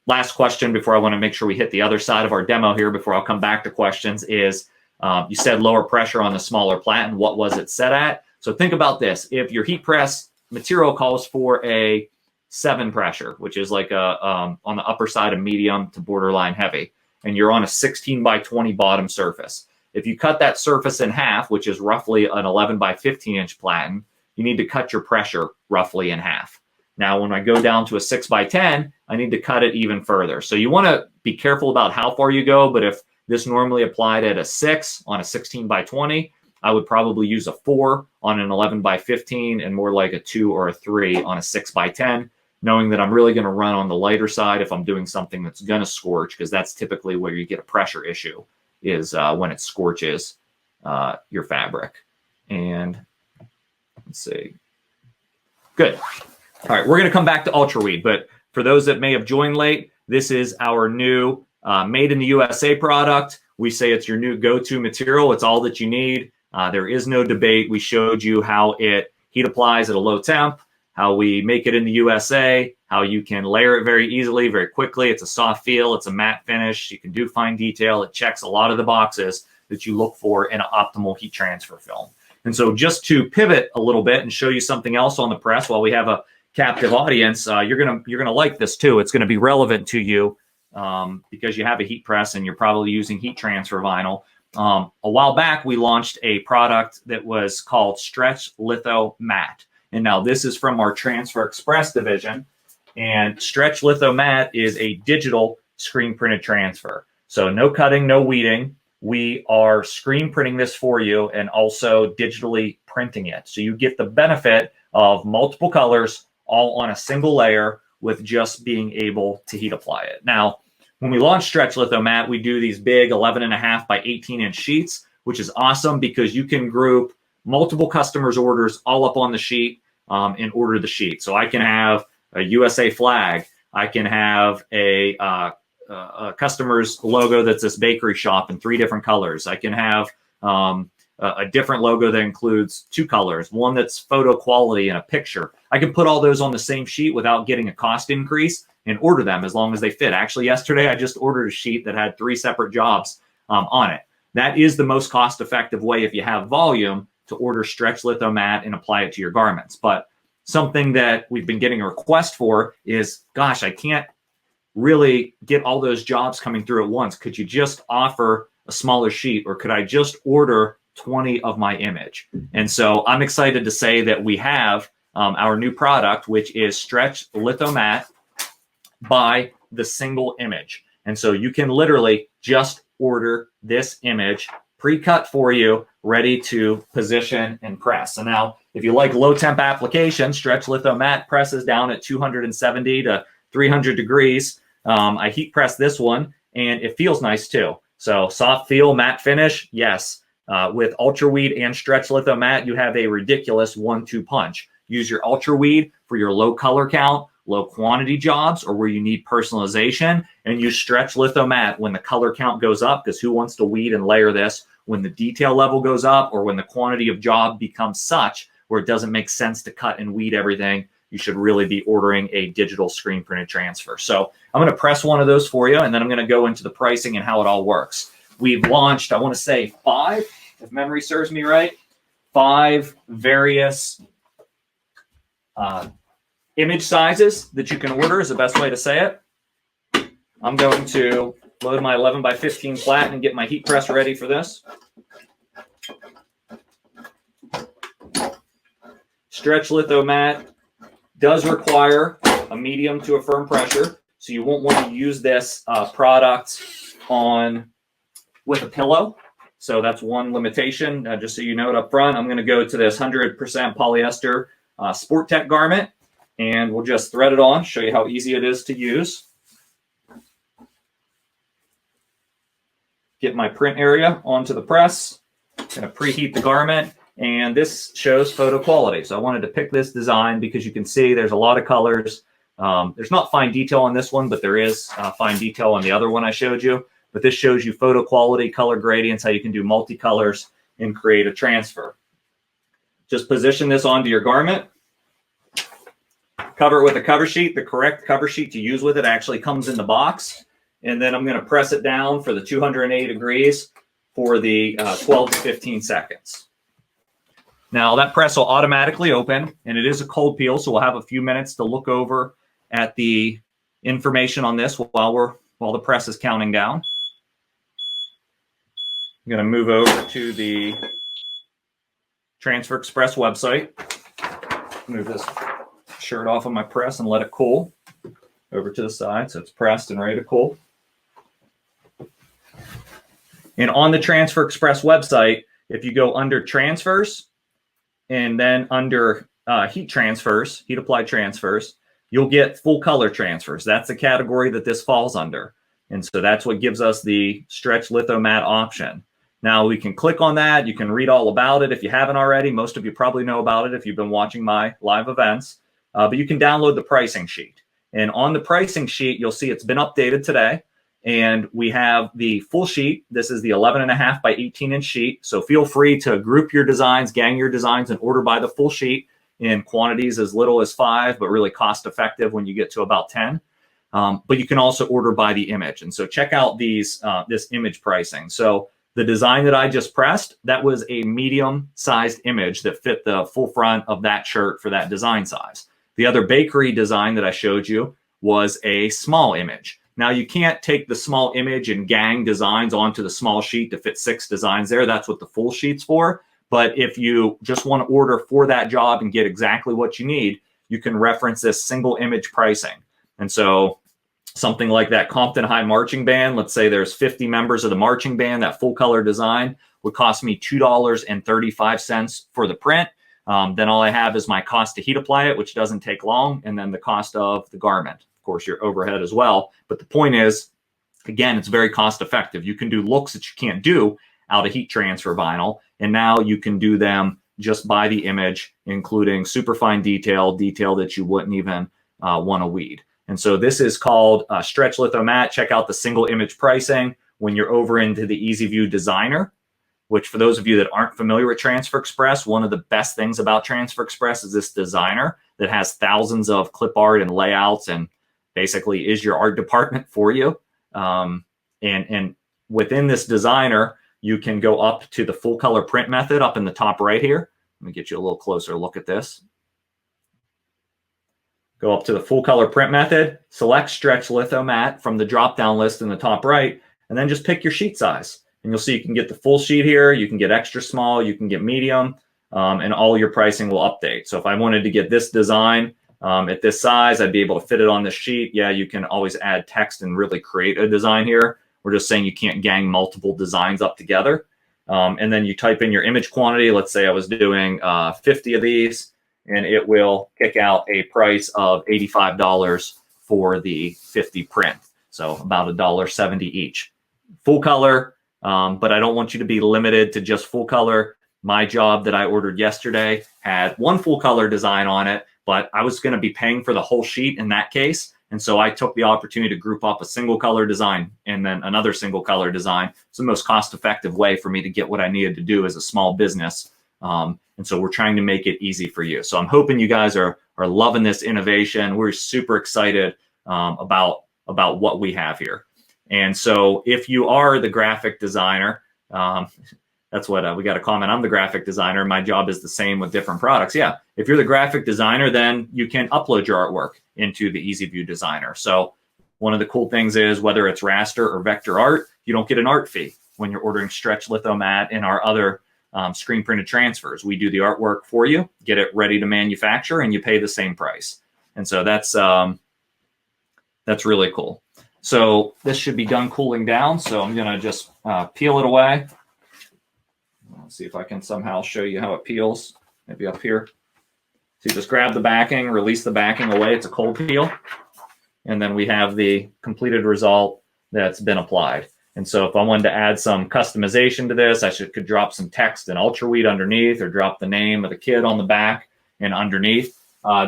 last question before I want to make sure we hit the other side of our demo here before I'll come back to questions is you said lower pressure on the smaller platen. What was it set at? So think about this. If your heat press material calls for a 7 pressure, which is like a on the upper side of medium to borderline heavy, and you're on a 16 by 20 bottom surface. If you cut that surface in half, which is roughly an 11 by 15 inch platen, you need to cut your pressure roughly in half. Now, when I go down to a 6 by 10, I need to cut it even further. So you want to be careful about how far you go, but if this normally applied at a 6 on a 16 by 20, I would probably use a 4 on an 11 by 15 and more like a 2 or a 3 on a 6 by 10, knowing that I'm really going to run on the lighter side if I'm doing something that's going to scorch, because that's typically where you get a pressure issue is when it scorches your fabric. And let's see. Good. All right, we're going to come back to UltraWeed, but for those that may have joined late, this is our new made in the USA product. We say it's your new go-to material. It's all that you need. There is no debate. We showed you how it heat applies at a low temp, how we make it in the USA, how you can layer it very easily, very quickly. It's a soft feel. It's a matte finish. You can do fine detail. It checks a lot of the boxes that you look for in an optimal heat transfer film. And so just to pivot a little bit and show you something else on the press while we have a captive audience, you're gonna like this too. It's gonna be relevant to you because you have a heat press and you're probably using heat transfer vinyl. A while back, we launched a product that was called Stretch Litho Matte. And now this is from our Transfer Express division. And Stretch Litho Matte is a digital screen printed transfer. So no cutting, no weeding. We are screen printing this for you and also digitally printing it. So you get the benefit of multiple colors all on a single layer with just being able to heat apply it. Now, when we launch Stretch Litho Matte, we do these big 11.5 by 18 inch sheets, which is awesome because you can group multiple customers' orders all up on the sheet and order the sheet. So I can have a USA flag. I can have a customer's logo that's this bakery shop in 3 different colors. I can have a different logo that includes 2 colors, one that's photo quality and a picture. I can put all those on the same sheet without getting a cost increase and order them as long as they fit. Actually, yesterday I just ordered a sheet that had 3 separate jobs on it. That is the most cost-effective way if you have volume to order Stretch Litho Matte and apply it to your garments. But something that we've been getting a request for is, gosh, I can't really get all those jobs coming through at once? Could you just offer a smaller sheet, or could I just order 20 of my image? And so I'm excited to say that we have our new product, which is Stretch Lithomat by the single image. And so you can literally just order this image pre-cut for you, ready to position and press. So now, if you like low temp applications, Stretch Lithomat presses down at 270 to 300 degrees. I heat press this one, and it feels nice too. So soft feel, matte finish, yes. With UltraWeed and Stretch Lithomat, you have a ridiculous 1-2 punch. Use your UltraWeed for your low color count, low quantity jobs, or where you need personalization, and use Stretch Lithomat when the color count goes up, because who wants to weed and layer this when the detail level goes up, or when the quantity of job becomes such where it doesn't make sense to cut and weed everything? You should really be ordering a digital screen printed transfer. So I'm going to press one of those for you, and then I'm going to go into the pricing and how it all works. We've launched, I want to say 5, if memory serves me right, 5 various image sizes that you can order is the best way to say it. I'm going to load my 11 by 15 flat and get my heat press ready for this. Stretch Lithomat does require a medium to a firm pressure, so you won't want to use this product with a pillow. So that's one limitation. Just so you know it up front, I'm going to go to this 100% polyester Sport Tech garment, and we'll just thread it on, show you how easy it is to use. Get my print area onto the press. I'm going to preheat the garment, and this shows photo quality. So I wanted to pick this design because you can see there's a lot of colors. There's not fine detail on this one, but there is fine detail on the other one I showed you. But this shows you photo quality, color gradients, how you can do multicolors and create a transfer. Just position this onto your garment. Cover it with a cover sheet. The correct cover sheet to use with it actually comes in the box. And then I'm going to press it down for the 280 degrees for the 12 to 15 seconds. Now that press will automatically open, and it is a cold peel, so we'll have a few minutes to look over at the information on this while the press is counting down. I'm going to move over to the Transfer Express website. Move this shirt off of my press and let it cool over to the side, so it's pressed and ready to cool. And on the Transfer Express website, if you go under transfers and then under heat applied transfers, you'll get full color transfers. That's the category that this falls under. And so that's what gives us the Stretch Lithomat option. Now we can click on that. You can read all about it if you haven't already. Most of you probably know about it if you've been watching my live events. But you can download the pricing sheet. And on the pricing sheet, you'll see it's been updated today. And we have the full sheet. This is the 11.5 by 18 inch sheet. So feel free to group your designs, gang your designs, and order by the full sheet in quantities as little as 5, but really cost effective when you get to about 10. But you can also order by the image. And so check out this image pricing. So the design that I just pressed, that was a medium sized image that fit the full front of that shirt for that design size. The other bakery design that I showed you was a small image. Now you can't take the small image and gang designs onto the small sheet to fit 6 designs there. That's what the full sheet's for. But if you just want to order for that job and get exactly what you need, you can reference this single image pricing. And so something like that Compton High marching band, let's say there's 50 members of the marching band, that full color design would cost me $2.35 for the print. Then all I have is my cost to heat apply it, which doesn't take long, and then the cost of the garment. Of course, your overhead as well. But the point is, again, it's very cost effective. You can do looks that you can't do out of heat transfer vinyl, and now you can do them just by the image, including super fine detail that you wouldn't even want to weed. And so this is called Stretch Lithomat. Check out the single image pricing when you're over into the EasyView Designer, which for those of you that aren't familiar with Transfer Express, one of the best things about Transfer Express is this designer that has thousands of clip art and layouts and basically is your art department for you. And within this designer, you can go up to the full color print method up in the top right here. Let me get you a little closer look at this. Go up to the full color print method, select stretch litho mat from the drop down list in the top right, and then just pick your sheet size. And you'll see you can get the full sheet here, you can get extra small, you can get medium, and all your pricing will update. So if I wanted to get this design at this size, I'd be able to fit it on this sheet. Yeah, you can always add text and really create a design here. We're just saying you can't gang multiple designs up together. And then you type in your image quantity. Let's say I was doing 50 of these, and it will kick out a price of $85 for the 50 print. So about $1.70 each. Full color, but I don't want you to be limited to just full color. My job that I ordered yesterday had one full color design on it, but I was going to be paying for the whole sheet in that case. And so I took the opportunity to group up a single color design and then another single color design. It's the most cost-effective way for me to get what I needed to do as a small business. And so we're trying to make it easy for you. So I'm hoping you guys are loving this innovation. We're super excited about what we have here. And so if you are the graphic designer, that's what we got a comment. I'm the graphic designer. My job is the same with different products. Yeah. If you're the graphic designer, then you can upload your artwork into the EasyView Designer. So one of the cool things is whether it's raster or vector art, you don't get an art fee when you're ordering stretch litho mat and our other screen printed transfers. We do the artwork for you, get it ready to manufacture, and you pay the same price. And so that's really cool. So this should be done cooling down. So I'm going to just peel it away. Let's see if I can somehow show you how it peels. Maybe up here. So you just grab the backing, release the backing away. It's a cold peel. And then we have the completed result that's been applied. And so if I wanted to add some customization to this, I could drop some text and UltraWeed underneath, or drop the name of the kid on the back and underneath.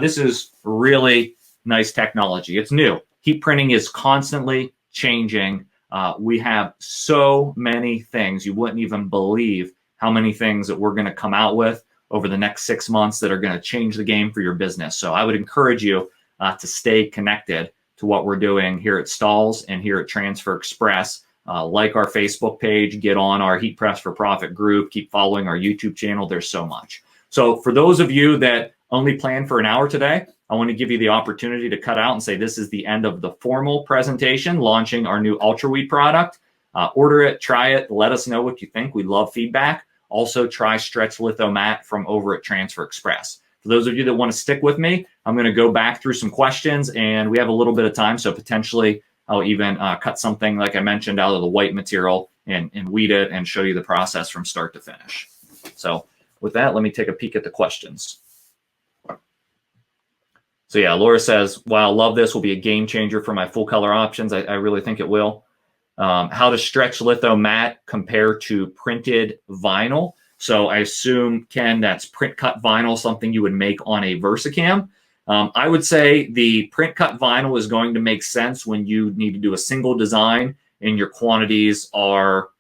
This is really nice technology. It's new. Heat printing is constantly changing. We have so many things. You wouldn't even believe how many things that we're going to come out with over the next 6 months that are going to change the game for your business. So I would encourage you to stay connected to what we're doing here at Stahls and here at Transfer Express. Like our Facebook page, get on our Heat Press for Profit group, keep following our YouTube channel. There's so much. So for those of you that only plan for an hour today, I want to give you the opportunity to cut out and say this is the end of the formal presentation launching our new UltraWeed product. Order it, try it, let us know what you think. We love feedback. Also, try Stretch Litho Mat from over at Transfer Express. For those of you that want to stick with me, I'm going to go back through some questions, and we have a little bit of time, so potentially I'll even cut something, like I mentioned, out of the white material and weed it and show you the process from start to finish. So with that, let me take a peek at the questions. So yeah, Laura says, wow, love this, will be a game changer for my full color options. I really think it will. How does stretch litho mat compare to printed vinyl? So I assume, Ken, that's print cut vinyl, something you would make on a VersaCam. I would say the print cut vinyl is going to make sense when you need to do a single design and your quantities are,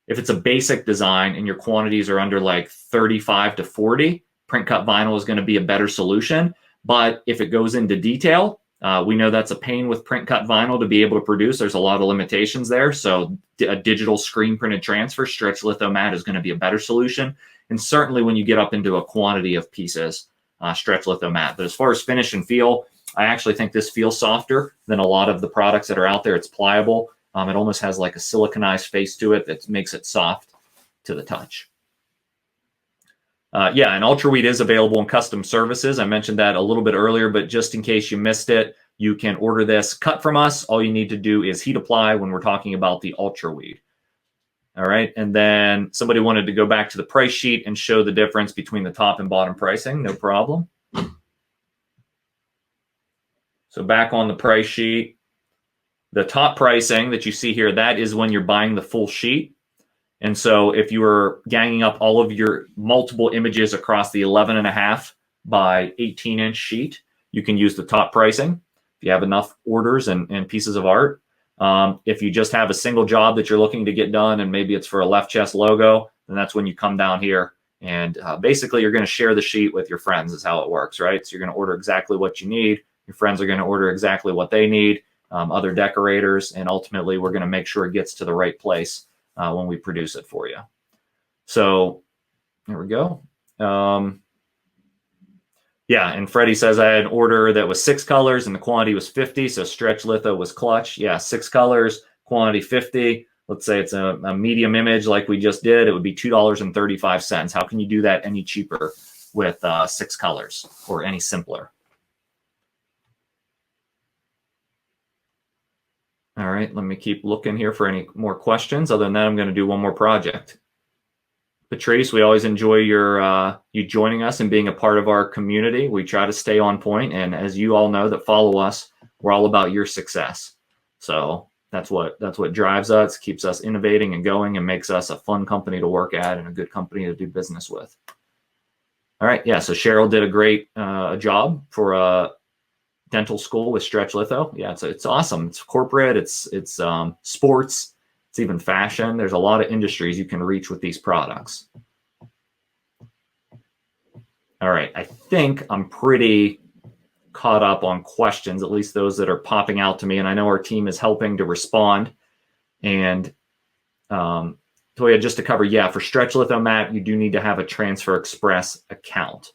if it's a basic design and your quantities are under like 35 to 40, print cut vinyl is going to be a better solution. But if it goes into detail, we know that's a pain with print cut vinyl to be able to produce. There's a lot of limitations there. So a digital screen printed transfer, stretch litho mat is going to be a better solution. And certainly when you get up into a quantity of pieces, stretch litho mat. But as far as finish and feel, I actually think this feels softer than a lot of the products that are out there. It's pliable. It almost has like a siliconized face to it that makes it soft to the touch. Yeah, and UltraWeed is available in custom services. I mentioned that a little bit earlier, but just in case you missed it, you can order this cut from us. All you need to do is heat apply when we're talking about the UltraWeed. All right, and then somebody wanted to go back to the price sheet and show the difference between the top and bottom pricing. No problem. So back on the price sheet, the top pricing that you see here, that is when you're buying the full sheet. And so if you were ganging up all of your multiple images across the 11.5 by 18-inch sheet, you can use the top pricing if you have enough orders and pieces of art. If you just have a single job that you're looking to get done and maybe it's for a left chest logo, then that's when you come down here. And basically, you're going to share the sheet with your friends is how it works, right? So you're going to order exactly what you need. Your friends are going to order exactly what they need, other decorators, and ultimately, we're going to make sure it gets to the right place when we produce it for you. So there we go. Yeah, and Freddie says I had an order that was 6 colors and the quantity was 50, so stretch litho was clutch. Yeah, 6 colors, quantity 50. Let's say it's a medium image like we just did. It would be $2.35. How can you do that any cheaper with 6 colors or any simpler? All right, let me keep looking here for any more questions. Other than that, I'm going to do one more project. Patrice, we always enjoy you joining us and being a part of our community. We try to stay on point, and as you all know that follow us, we're all about your success. So that's what drives us, keeps us innovating and going, and makes us a fun company to work at and a good company to do business with. All right, yeah. So Cheryl did a great job for a dental school with stretch litho. Yeah, it's awesome. It's corporate. It's sports. It's even fashion. There's a lot of industries you can reach with these products. All right, I think I'm pretty caught up on questions, at least those that are popping out to me. And I know our team is helping to respond. And Toya, just to cover, yeah, for stretch litho mat, you do need to have a Transfer Express account.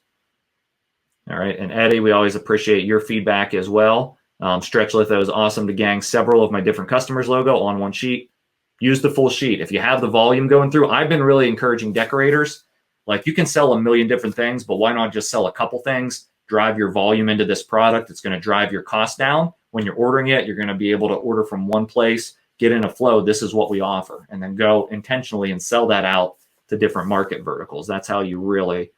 All right, and Eddie, we always appreciate your feedback as well. Stretch litho is awesome to gang several of my different customers' logo on one sheet. Use the full sheet. If you have the volume going through, I've been really encouraging decorators. Like, you can sell a million different things, but why not just sell a couple things, drive your volume into this product? It's going to drive your cost down. When you're ordering it, you're going to be able to order from one place, get in a flow. This is what we offer, and then go intentionally and sell that out to different market verticals. That's how you really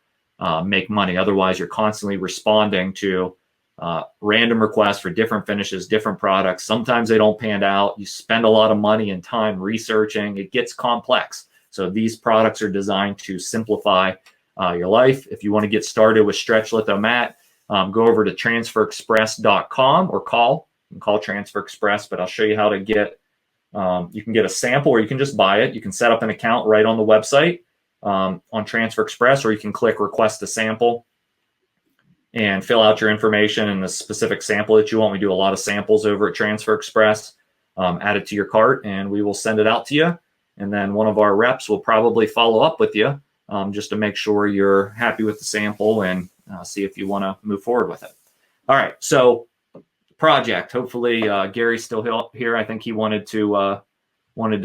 make money. Otherwise, you're constantly responding to random requests for different finishes, different products. Sometimes they don't pan out. You spend a lot of money and time researching. It gets complex. So these products are designed to simplify your life. If you want to get started with stretch litho mat, go over to transferexpress.com or call. You can call Transfer Express, but I'll show you how to get, you can get a sample, or you can just buy it. You can set up an account right on the website on Transfer Express, or you can click request a sample and fill out your information and the specific sample that you want. We do a lot of samples over at Transfer Express. Add it to your cart and we will send it out to you. And then one of our reps will probably follow up with you just to make sure you're happy with the sample and see if you want to move forward with it. All right, so project. Hopefully Gary's still here. I think he wanted to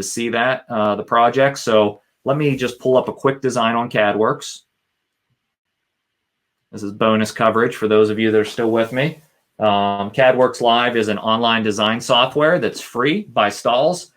see that, the project. So let me just pull up a quick design on CADWorks. This is bonus coverage for those of you that are still with me. CADWorks Live is an online design software that's free by Stahls.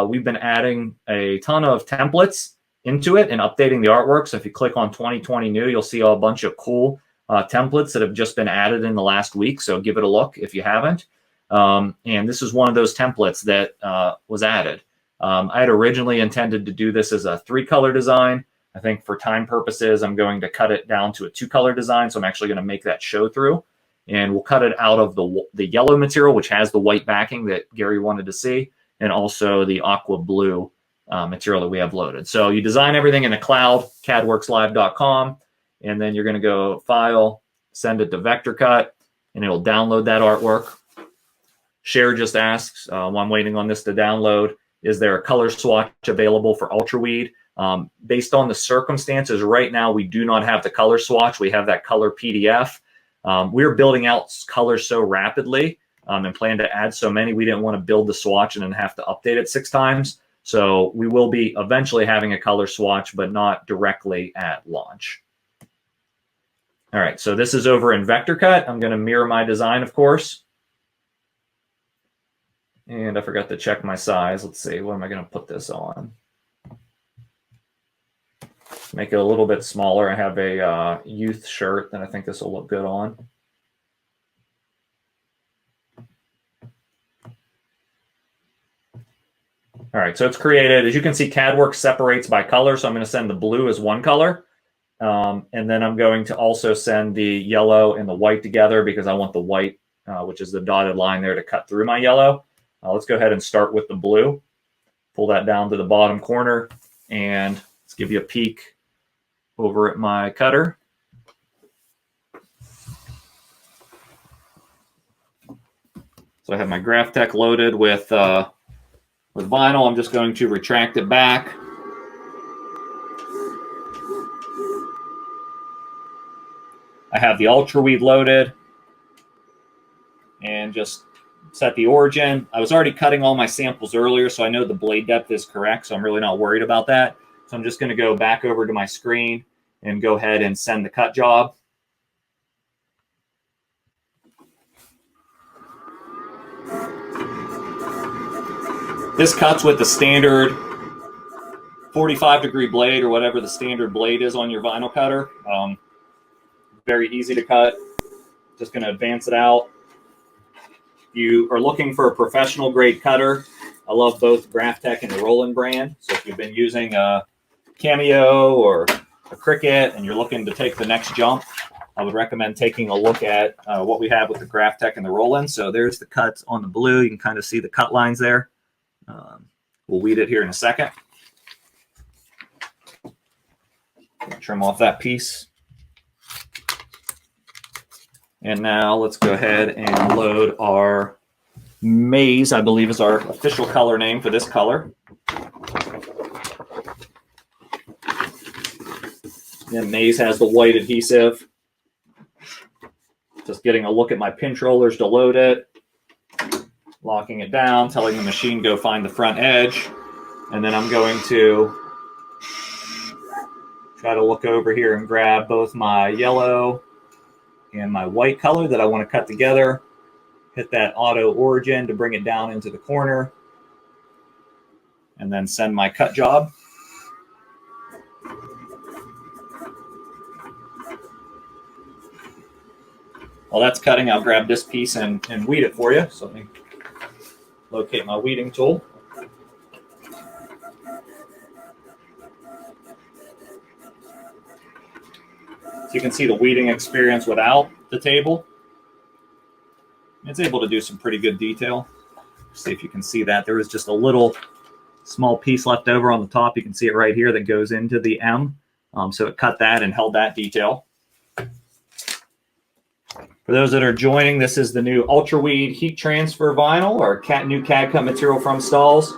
We've been adding a ton of templates into it and updating the artwork. So if you click on 2020 new, you'll see a bunch of cool templates that have just been added in the last week. So give it a look if you haven't. And this is one of those templates that was added. I had originally intended to do this as a 3-color design. I think for time purposes, I'm going to cut it down to a 2-color design. So I'm actually going to make that show through. And we'll cut it out of the yellow material, which has the white backing that Gary wanted to see, and also the aqua blue material that we have loaded. So you design everything in the cloud, cadworkslive.com, and then you're going to go File, send it to Vector Cut, and it'll download that artwork. Cher just asks, while I'm waiting on this to download, is there a color swatch available for UltraWeed? Based on the circumstances right now, we do not have the color swatch. We have that color PDF. We're building out colors so rapidly and plan to add so many. We didn't want to build the swatch and then have to update it 6 times. So we will be eventually having a color swatch, but not directly at launch. All right, so this is over in Vector Cut. I'm going to mirror my design, of course. And I forgot to check my size. Let's see, what am I going to put this on? Make it a little bit smaller. I have a youth shirt that I think this will look good on. All right, so it's created. As you can see, CADWorks separates by color. So I'm going to send the blue as one color. And then I'm going to also send the yellow and the white together because I want the white, which is the dotted line there, to cut through my yellow. Let's go ahead and start with the blue. Pull that down to the bottom corner. And let's give you a peek over at my cutter. So I have my Graphtec loaded with vinyl. I'm just going to retract it back. I have the UltraWeed loaded and just set the origin. I was already cutting all my samples earlier, so I know the blade depth is correct, so I'm really not worried about that. So I'm just going to go back over to my screen and go ahead and send the cut job. This cuts with the standard 45-degree blade or whatever the standard blade is on your vinyl cutter. Very easy to cut. Just going to advance it out. If you are looking for a professional grade cutter, I love both GraphTech and the Roland brand. So if you've been using a Cameo or a Cricut and you're looking to take the next jump, I would recommend taking a look at what we have with the GraphTech and the Roland. So there's the cuts on the blue. You can kind of see the cut lines there. We'll weed it here in a second. Trim off that piece. And now let's go ahead and load our maize, I believe is our official color name for this color. And maize has the white adhesive. Just getting a look at my pinch rollers to load it. Locking it down, telling the machine go find the front edge. And then I'm going to try to look over here and grab both my yellow and my white color that I want to cut together. Hit that auto origin to bring it down into the corner. And then send my cut job. While that's cutting, I'll grab this piece and weed it for you. So let me locate my weeding tool. So you can see the weeding experience without the table. It's able to do some pretty good detail. See if you can see that. There was just a little small piece left over on the top. You can see it right here that goes into the M. So it cut that and held that detail. For those that are joining, this is the new UltraWeed heat transfer vinyl, or new CAD-CUT material from Stahls.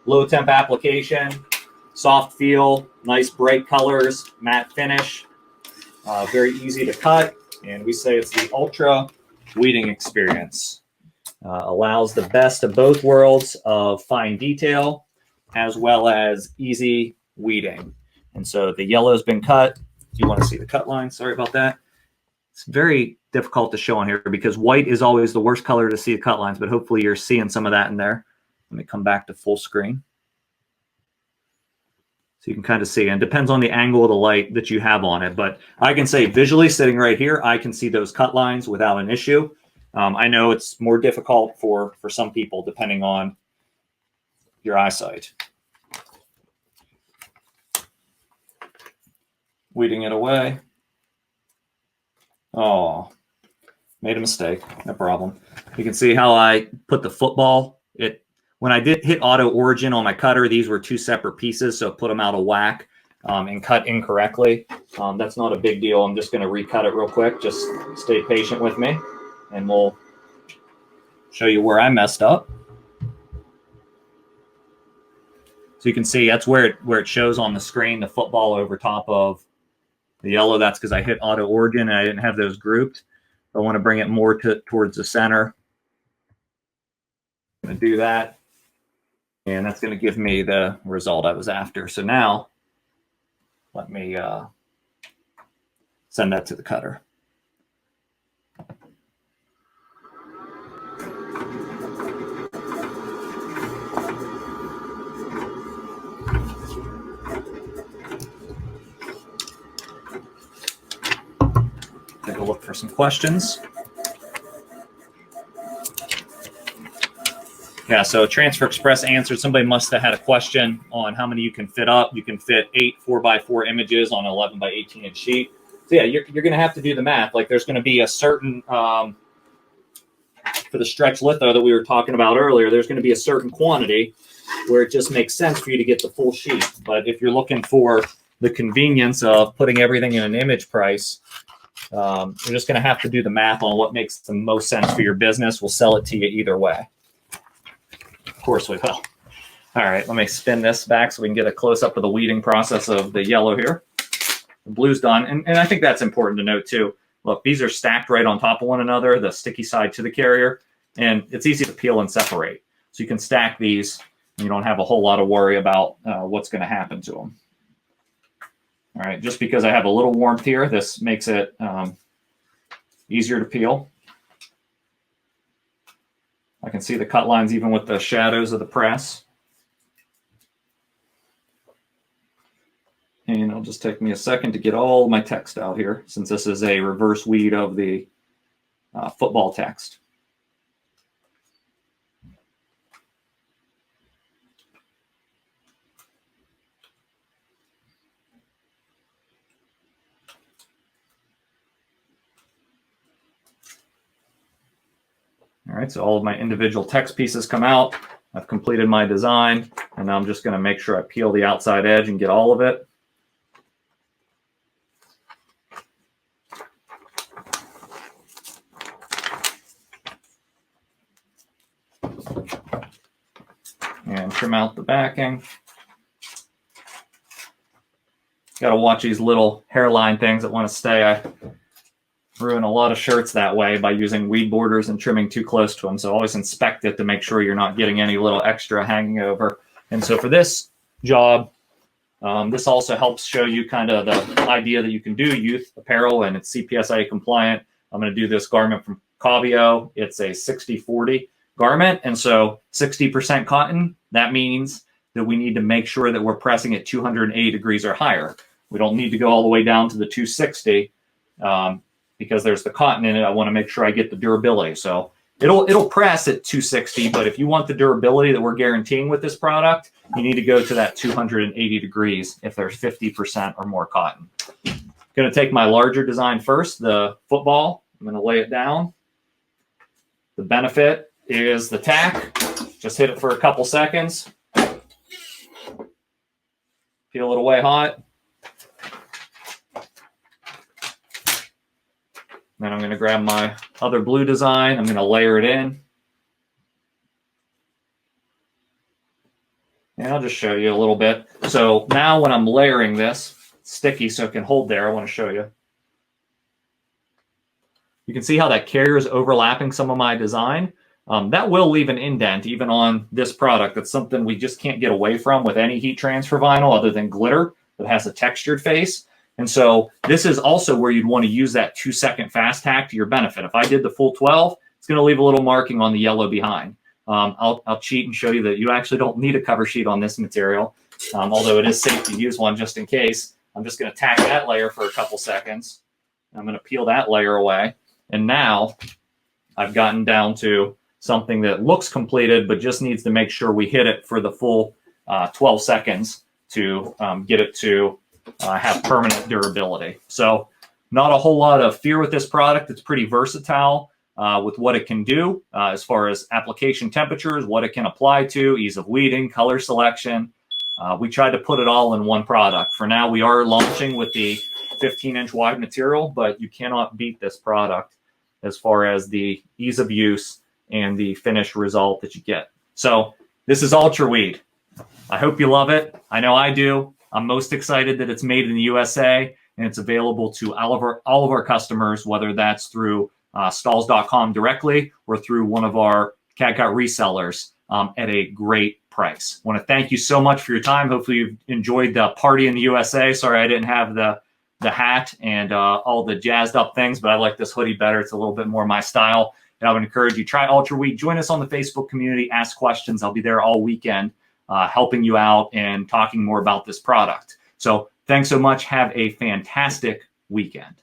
Low temp application, soft feel, nice bright colors, matte finish, very easy to cut. And we say it's the ultra weeding experience. Allows the best of both worlds of fine detail as well as easy weeding. And so the yellow has been cut. You want to see the cut line? Sorry about that. It's very difficult to show on here because white is always the worst color to see the cut lines, but hopefully you're seeing some of that in there. Let me come back to full screen. So you can kind of see, and it depends on the angle of the light that you have on it. But I can say visually sitting right here, I can see those cut lines without an issue. I know it's more difficult for some people depending on your eyesight. Weeding it away. Oh, made a mistake. No problem. You can see how I put the football. When I did hit auto origin on my cutter, these were two separate pieces, so put them out of whack and cut incorrectly. That's not a big deal. I'm just going to recut it real quick. Just stay patient with me, and we'll show you where I messed up. So you can see that's where it shows on the screen, the football over top of the yellow. That's because I hit auto origin and I didn't have those grouped. I want to bring it more towards the center. I'm going to do that. And that's going to give me the result I was after. So now let me send that to the cutter. Take a look for some questions. Yeah, so Transfer Express answered. Somebody must have had a question on how many you can fit up. You can fit 8 4x4 images on an 11 by 18 inch sheet. So yeah, you're going to have to do the math. Like there's going to be a certain, for the stretch litho that we were talking about earlier, there's going to be a certain quantity where it just makes sense for you to get the full sheet. But if you're looking for the convenience of putting everything in an image price, you're just going to have to do the math on what makes the most sense for your business. We'll sell it to you either way. Of course we will. All right, let me spin this back so we can get a close-up of the weeding process of the yellow here. the blue's done. And I think that's important to note too. Look, these are stacked right on top of one another, the sticky side to the carrier, and it's easy to peel and separate. So you can stack these, and you don't have a whole lot of worry about what's going to happen to them. All right, just because I have a little warmth here, this makes it easier to peel. I can see the cut lines even with the shadows of the press. And it'll just take me a second to get all my text out here, since this is a reverse weed of the football text. All right, so all of my individual text pieces come out. I've completed my design, and now I'm just going to make sure I peel the outside edge and get all of it. And trim out the backing. Got to watch these little hairline things that want to stay. I ruin a lot of shirts that way by using weed borders and trimming too close to them. So always inspect it to make sure you're not getting any little extra hanging over. And so for this job, this also helps show you kind of the idea that you can do youth apparel, and it's CPSA compliant. I'm going to do this garment from Cavio. It's a 60-40 garment. And so 60% cotton, that means that we need to make sure that we're pressing at 280 degrees or higher. We don't need to go all the way down to the 260 because there's the cotton in it. I want to make sure I get the durability. So it'll press at 260, but if you want the durability that we're guaranteeing with this product, you need to go to that 280 degrees if there's 50% or more cotton. I'm going to take my larger design first, the football. I'm going to lay it down. The benefit is the tack. Just hit it for a couple seconds. Peel it away hot. Then I'm going to grab my other blue design. I'm going to layer it in. And I'll just show you a little bit. So now when I'm layering this, it's sticky so it can hold there. I want to show you. You can see how that carrier is overlapping some of my design. That will leave an indent even on this product. That's something we just can't get away from with any heat transfer vinyl other than glitter that has a textured face. And so this is also where you'd want to use that 2-second fast tack to your benefit. If I did the full 12, it's going to leave a little marking on the yellow behind. I'll cheat and show you that you actually don't need a cover sheet on this material, although it is safe to use one just in case. I'm just going to tack that layer for a couple seconds. I'm going to peel that layer away. And now I've gotten down to something that looks completed, but just needs to make sure we hit it for the full 12 seconds to get it to have permanent durability. So not a whole lot of fear with this product. It's pretty versatile with what it can do as far as application temperatures, what it can apply to, ease of weeding, color selection. We tried to put it all in one product. For now, we are launching with the 15-inch wide material, but you cannot beat this product as far as the ease of use and the finished result that you get. So this is UltraWeed. I hope you love it. I know I do. I'm most excited that it's made in the USA and it's available to all of our customers, whether that's through Stahls.com directly or through one of our CAD-CUT resellers at a great price. I want to thank you so much for your time. Hopefully you've enjoyed the party in the USA. Sorry I didn't have the hat and all the jazzed up things, but I like this hoodie better. It's a little bit more my style. And I would encourage you, try UltraWeed. Join us on the Facebook community. Ask questions. I'll be there all weekend helping you out and talking more about this product. So thanks so much. Have a fantastic weekend.